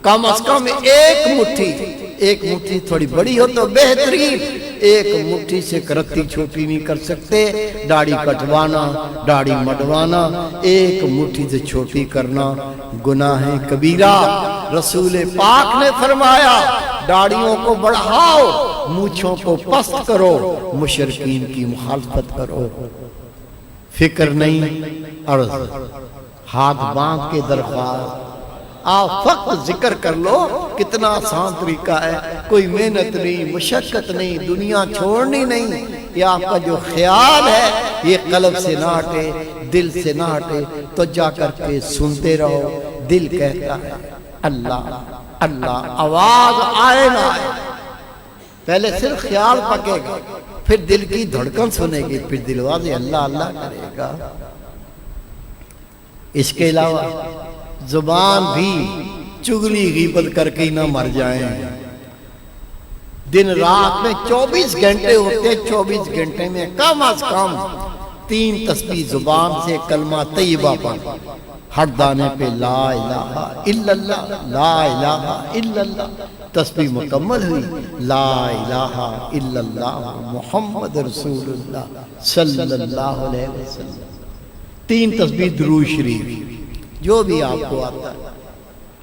کم از کم 1 مٹھی، 1 مٹھی تھوڑی بڑی ہو تو بہترین، 1 مٹھی سے کرتی چھوٹی نہیں کر سکتے۔ داڑھی کٹوانا، داڑھی مڈوانا، 1 مٹھی سے چھوٹی کرنا گناہ کبیرہ۔ رسول پاک نے فرمایا داڑھیوں کو بڑھاؤ، مونچھوں کو پست کرو، مشرکین کی مخالفت کرو۔ فکر نہیں، عرض ہاتھ باندھ کے درخواست، آپ فقط ذکر کر لو، کتنا آسان طریقہ ہے، کوئی محنت نہیں، مشقت نہیں، دنیا چھوڑنی نہیں۔ یہ آپ کا جو خیال ہے یہ قلب سے نہ ہٹے، دل سے نہ ہٹے، تو جا کر کے سنتے رہو۔ دل کہتا ہے اللہ اللہ، آواز آئے نہ آئے، پہلے صرف خیال پکے گا، پھر دل کی دھڑکن سنے گی، پھر دل واضح اللہ اللہ کرے گا۔ اس کے علاوہ زبان بھی چگلی غیبت کر کے ہی نہ مر جائیں۔ دن رات میں 24 گھنٹے ہوتے، 24 گھنٹے میں کم از کم 3 تسبیح زبان سے کلمہ طیبہ پڑھ، ہر دانے پہ لا الہ الا اللہ، لا الہ الا اللہ، تسبیح مکمل ہوئی، لا الہ الا اللہ محمد رسول اللہ صلی اللہ علیہ وسلم۔ 3 تسبیح درود شریف، جو بھی آپ کو آتا ہے۔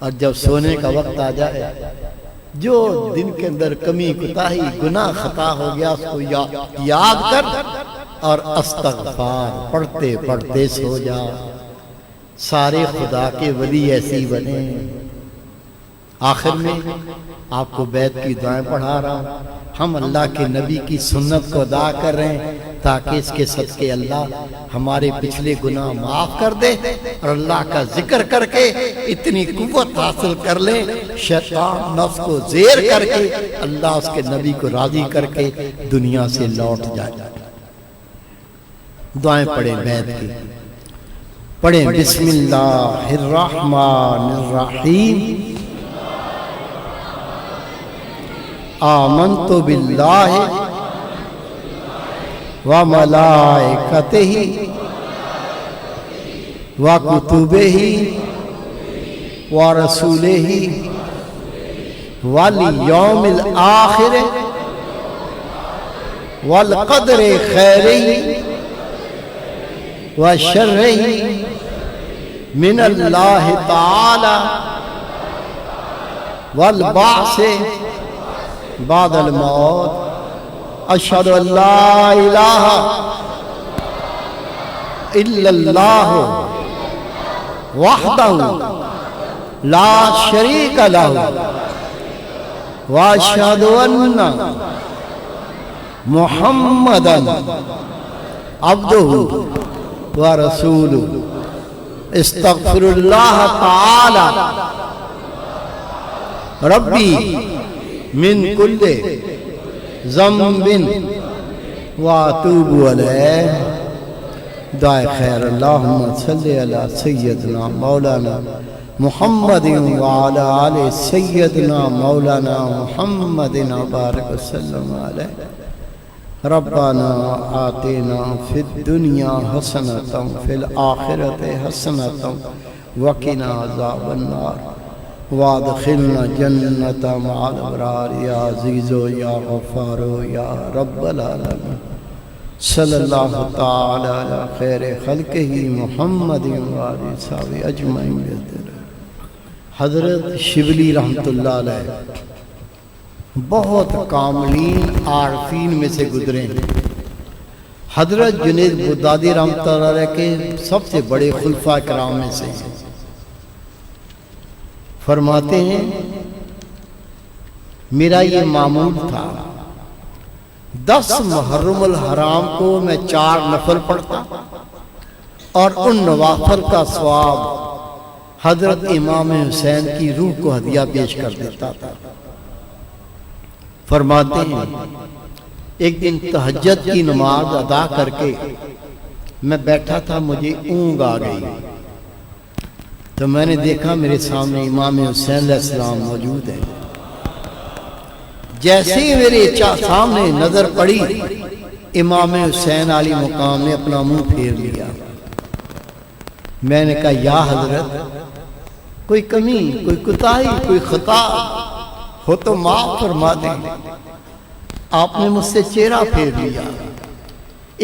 اور جب سونے کا وقت آ جائے، جو دن کے اندر کمی کوتاہی گناہ خطا ہو گیا اس کو یاد کر اور استغفار پڑھتے پڑھتے سو جا۔ سارے خدا کے ولی ایسی بنے۔ آخر میں آپ کو بیت کی دعائیں پڑھا رہا ہوں، ہم اللہ کے نبی کی سنت کو ادا کر رہے ہیں تاکہ اس کے صدقے اللہ ہمارے پچھلے گناہ معاف کر دے، اور اللہ کا ذکر کر کے اتنی قوت حاصل کر لیں، شیطان نفس کو زیر کر کے اللہ اس کے نبی کو راضی کر کے دنیا سے لوٹ جائے۔ دعائیں پڑھیں بیت کی، پڑھیں بسم اللہ الرحمن الرحیم، آمنت باللہ وملائکتہ وکتبہ ورسولہ والیوم الآخر والقدر خیرہ وشرہ من اللہ تعالی والبعث بعد الموت، اشہد ان لا الہ الا اللہ وحدہ لا شریک لہ واشہد ان محمدا عبدہ ورسولہ۔ استغفر اللہ تعالی ربی من کل ذنب واتوب علیہ۔ دعائے خیر، اللہم صلی علی سیدنا مولانا محمد وعلی آل سیدنا مولانا محمد بارک وسلم علیہ۔ ربنا آتنا فی الدنیا حسنۃ فی الآخرۃ حسنۃ وقنا عذاب النار وادخلنا جنت مع الابرار یا عزیز یا غفار یا رب العالمین صلی اللہ تعالی علی خیر خلقہ محمد وآلہ وصحبہ اجمعین۔ حضرت شبلی رحمۃ اللہ علیہ بہت کاملین عارفین میں سے گزرے ہیں۔ حضرت جنید بغدادی رحمۃ اللہ علیہ کے سب سے بڑے خلفاء کرام میں سے ہیں۔ فرماتے ہیں میرا یہ معمول تھا 10 محرم الحرام کو میں 4 نفل پڑھتا اور ان نوافل کا ثواب حضرت امام حسین کی روح کو ہدیہ پیش کر دیتا تھا۔ فرماتے ہیں ایک دن تہجد کی نماز ادا کر کے میں بیٹھا تھا، مجھے اونگ آ گئی تو میں نے دیکھا میرے سامنے امام حسین علیہ السلام موجود ہیں۔ جیسے ہی میرے سامنے نظر پڑی امام حسین علی مقام نے اپنا منہ پھیر لیا۔ میں نے کہا یا حضرت کوئی کمی، کوئی کوتاہی، کوئی خطا ہو تو معاف فرما دیں۔ آپ نے مجھ سے چہرہ پھیر لیا۔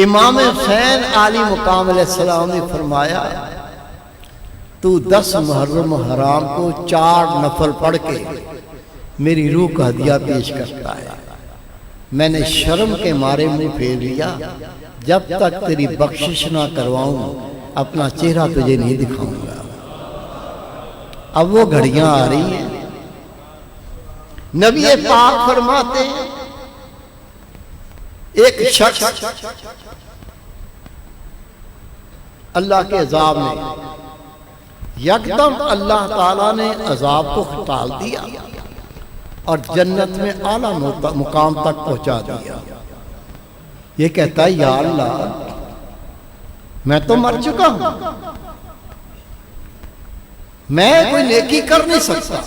امام حسین علی مقام علیہ السلام نے فرمایا تو 10 محرم حرام کو 4 نفل پڑھ کے میری روح کا ہدیہ پیش کرتا ہے۔ میں نے شرم کے مارے منہ پھیر لیا، جب تک تیری بخشش نہ کرواؤں اپنا چہرہ تجھے نہیں دکھاؤں گا۔ اب وہ گھڑیاں آ رہی ہیں، نبی پاک فرماتے ہیں ایک شخص اللہ کے عذاب میں یکدم اللہ تعالیٰ نے عذاب کو ٹال دیا اور جنت میں اعلیٰ مقام تک پہنچا دیا۔ یہ کہتا ہے یا اللہ میں تو مر چکا ہوں، میں کوئی نیکی کر نہیں سکتا،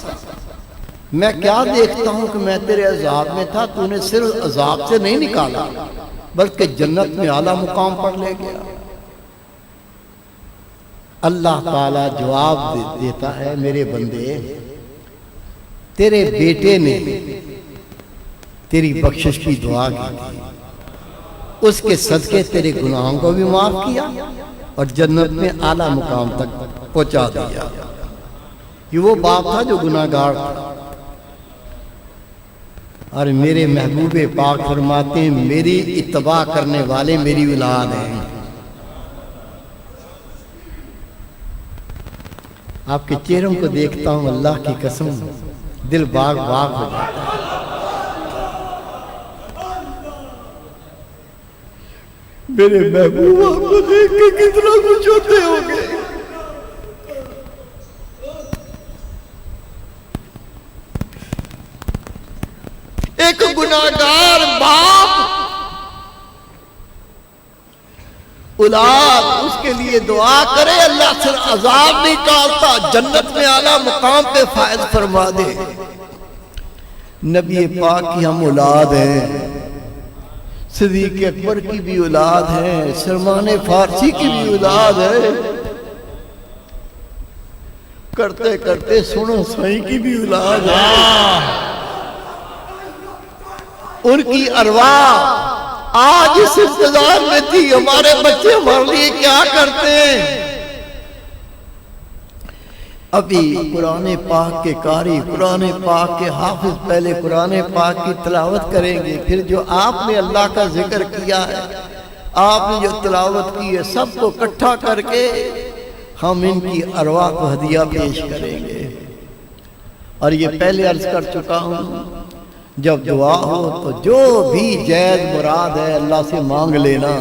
میں کیا دیکھتا ہوں کہ میں تیرے عذاب میں تھا، تو نے صرف عذاب سے نہیں نکالا بلکہ جنت میں اعلیٰ مقام پر لے گیا۔ اللہ تعالیٰ جواب دیتا ہے میرے بندے تیرے بیٹے نے تیری بخشش کی دعا کی تھی، اس کے صدقے تیرے گناہوں کو بھی معاف کیا اور جنت میں اعلیٰ مقام تک پہنچا دیا۔ یہ وہ باپ تھا جو گناہگار تھا، اور میرے محبوب پاک فرماتے ہیں میری اتباع کرنے والے میری اولاد ہیں۔ آپ کے چہروں کو دیکھتا ہوں اللہ کی قسم دل باغ باغ ہو جاتا ہے۔ میرے محبوبہ کو دیکھ کے کتنا کچھ ہوتے ہوں گے۔ ایک گناہگار باپ اولاد اس کے لیے دعا کرے اللہ سے عذاب نہیں ٹالتا، جنت میں اعلیٰ مقام پہ فائز فرما دے۔ نبی پاک کی ہم اولاد ہیں، صدیق اکبر کی بھی اولاد ہے، سلمان فارسی کی بھی اولاد ہے، کرتے کرتے سنو سائی کی بھی اولاد ہے۔ ان کی ارواح آج اس انتظار میں تھی ہمارے بچے ہمارے لیے کیا کرتے ہیں۔ ابھی قرآن پاک کے قاری، قرآن پاک کے حافظ پہلے قرآن پاک کی تلاوت کریں گے، پھر جو آپ نے اللہ کا ذکر کیا ہے، آپ نے جو تلاوت کی ہے، سب کو اکٹھا کر کے ہم ان کی ارواح کو ہدیہ پیش کریں گے۔ اور یہ پہلے عرض کر چکا ہوں جب دعا ہو تو جو بھی جائز مراد ہے اللہ سے مانگ لینا،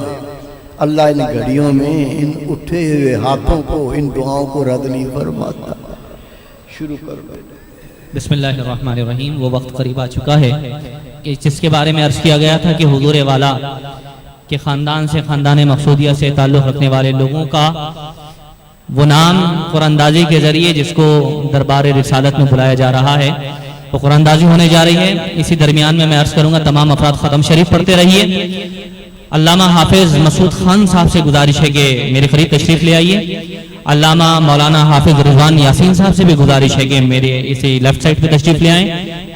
اللہ ان گھڑیوں میں ان اٹھے ہوئے ہاتھوں کو ان دعاؤں کو رد نہیں فرماتا۔ شروع کر بیٹھے۔ بسم اللہ الرحمن الرحیم۔ وہ وقت قریب آ چکا ہے کہ جس کے بارے میں عرض کیا گیا تھا کہ حضور والا کے خاندان سے، خاندان مقصودیہ سے تعلق رکھنے والے لوگوں کا وہ نام قرآن اندازی کے ذریعے جس کو دربار رسالت میں بلایا جا رہا ہے، وہ قرآن اندازی ہونے جا رہی ہے. اسی درمیان میں عرض کروں گا تمام افراد ختم شریف پڑھتے رہیے. علامہ حافظ مسعود خان صاحب سے گزارش ہے کہ میرے قریب تشریف لے آئیے. علامہ مولانا حافظ رضوان یاسین صاحب سے بھی گزارش ہے کہ میرے اسی لیفٹ سائڈ پہ تشریف لے آئیں.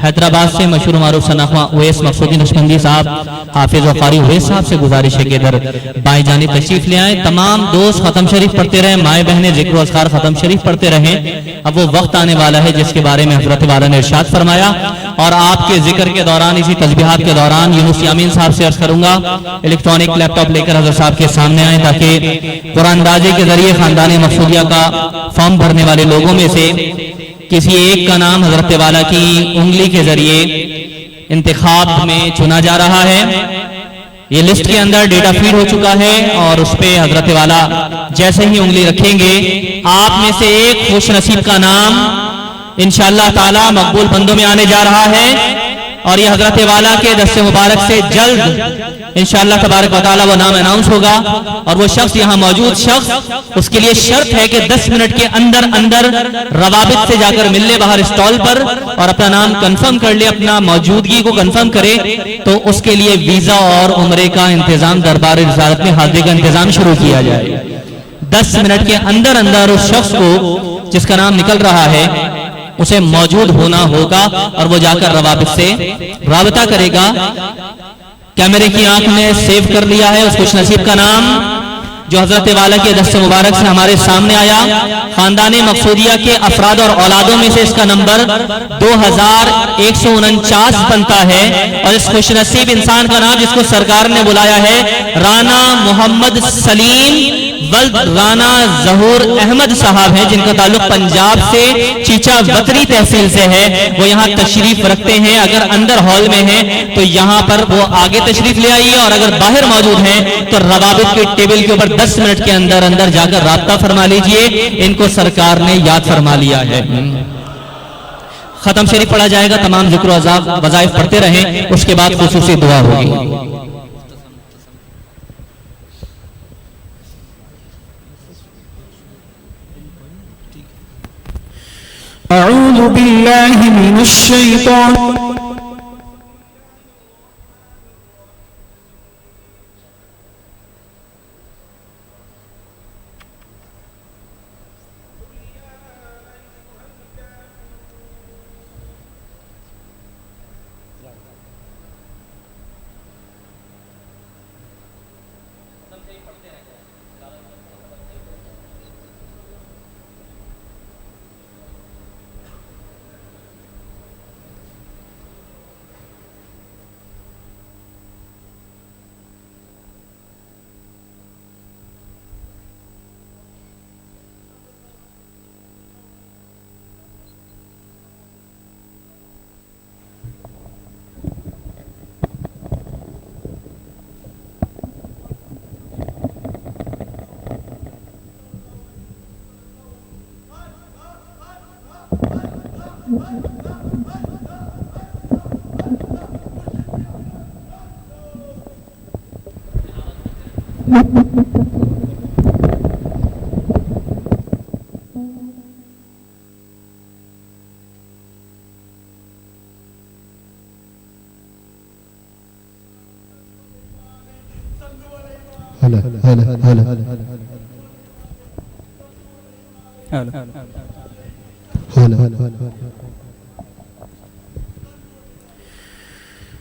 حیدرآباد سے مشہور و معروف شناخواں اویس مقصودی نقشبندی صاحب، حافظ و قاری اویس صاحب سے گزارش ہے کہ ادھر بائیں جانب تشریف لے آئیں. تمام دوست ختم شریف پڑھتے رہیں، مائیں بہنیں ذکر و اذکار ختم شریف پڑھتے رہیں. اب وہ وقت آنے والا ہے جس کے بارے میں حضرت والا نے ارشاد فرمایا، اور آپ کے ذکر کے دوران، اسی تسبیحات کے دوران یونس یامین صاحب سے عرض کروں گا الیکٹرانک لیپ ٹاپ لے کر حضرت صاحب کے سامنے آئیں تاکہ قرآن اندازی کے ذریعے خاندان مقصودیہ کا فارم بھرنے والے لوگوں میں سے کسی ایک کا نام حضرت والا کی انگلی کے ذریعے انتخاب میں چنا جا رہا ہے. یہ لسٹ کے اندر ڈیٹا فیڈ ہو چکا ہے اور اس پہ حضرت والا جیسے ہی انگلی رکھیں گے آپ میں سے ایک خوش نصیب کا نام انشاءاللہ تعالی مقبول بندوں میں آنے جا رہا ہے. اور یہ حضرت والا کے دست مبارک سے جلد انشاءاللہ تبارک و تعالی وہ نام اناؤنس ہوگا. اور وہ شخص یہاں موجود شخص، اس کے لیے شرط ہے کہ 10 منٹ کے اندر روابط سے جا کر مل لے باہر اسٹال پر اور اپنا نام کنفرم کر لے، اپنا موجودگی کو کنفرم کرے. تو اس کے لیے ویزا اور عمرے کا انتظام دربار رسالت میں حاضری کا انتظام شروع کیا جائے. 10 منٹ کے اندر اس شخص کو جس کا نام نکل رہا ہے اسے موجود ہونا ہوگا اور وہ جا کر روابط سے رابطہ کرے گا. کیمرے کی آنکھ نے سیو کر لیا ہے اس خوش نصیب کا نام جو حضرت والا کے دست مبارک سے ہمارے سامنے آیا. خاندان مقصودیہ کے افراد اور اولادوں میں سے اس کا نمبر 2149 بنتا ہے. اور اس خوش نصیب انسان کا نام جس کو سرکار نے بلایا ہے رانا محمد سلیم ولد رانا ظہور احمد صاحب ہیں، جن کا تعلق پنجاب سے چیچا وطری تحصیل سے ہے. وہ یہاں تشریف رکھتے ہیں. اگر اندر ہال میں ہیں تو یہاں پر وہ آگے تشریف لے آئیے، اور اگر باہر موجود ہیں تو روابط کے ٹیبل کے اوپر 10 منٹ کے اندر جا کر رابطہ فرما لیجئے. ان کو سرکار نے یاد فرما لیا ہے. ختم شریف پڑھا جائے گا، تمام ذکر و وظائف پڑھتے رہیں، اس کے بعد خصوصی دعا ہوگی. اعوذ باللہ من الشیطان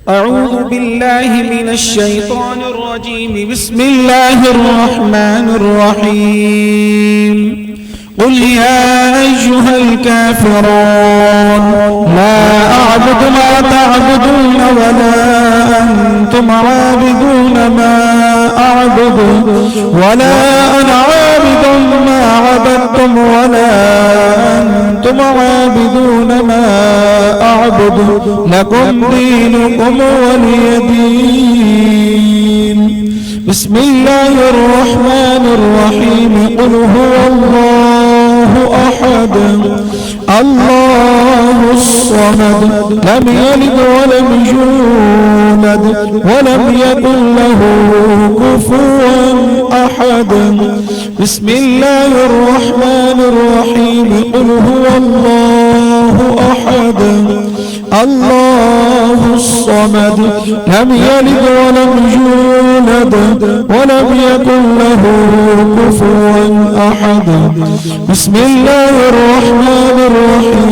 اعوذ باللہ من الشیطان الرجیم بسم اللہ الرحمن الرحیم قل یا ایہا الکافرون لا اعبد ما تعبدون ولا انتم عابدون ما اعبد ولا انا عابد ما عبدتم ولا انتم عابدون ما اعبد لكم دينكم ولي دين بسم الله الرحمن الرحيم قل هو الله احد الله الصمد لم يلد ولم يولد ولم يكن له كفوا احد بسم الله الرحمن الرحيم قل هو الله أحد الله الصمد لم يلد ولم يولد ولم يكن له كفوا أحد بسم الله الرحمن الرحيم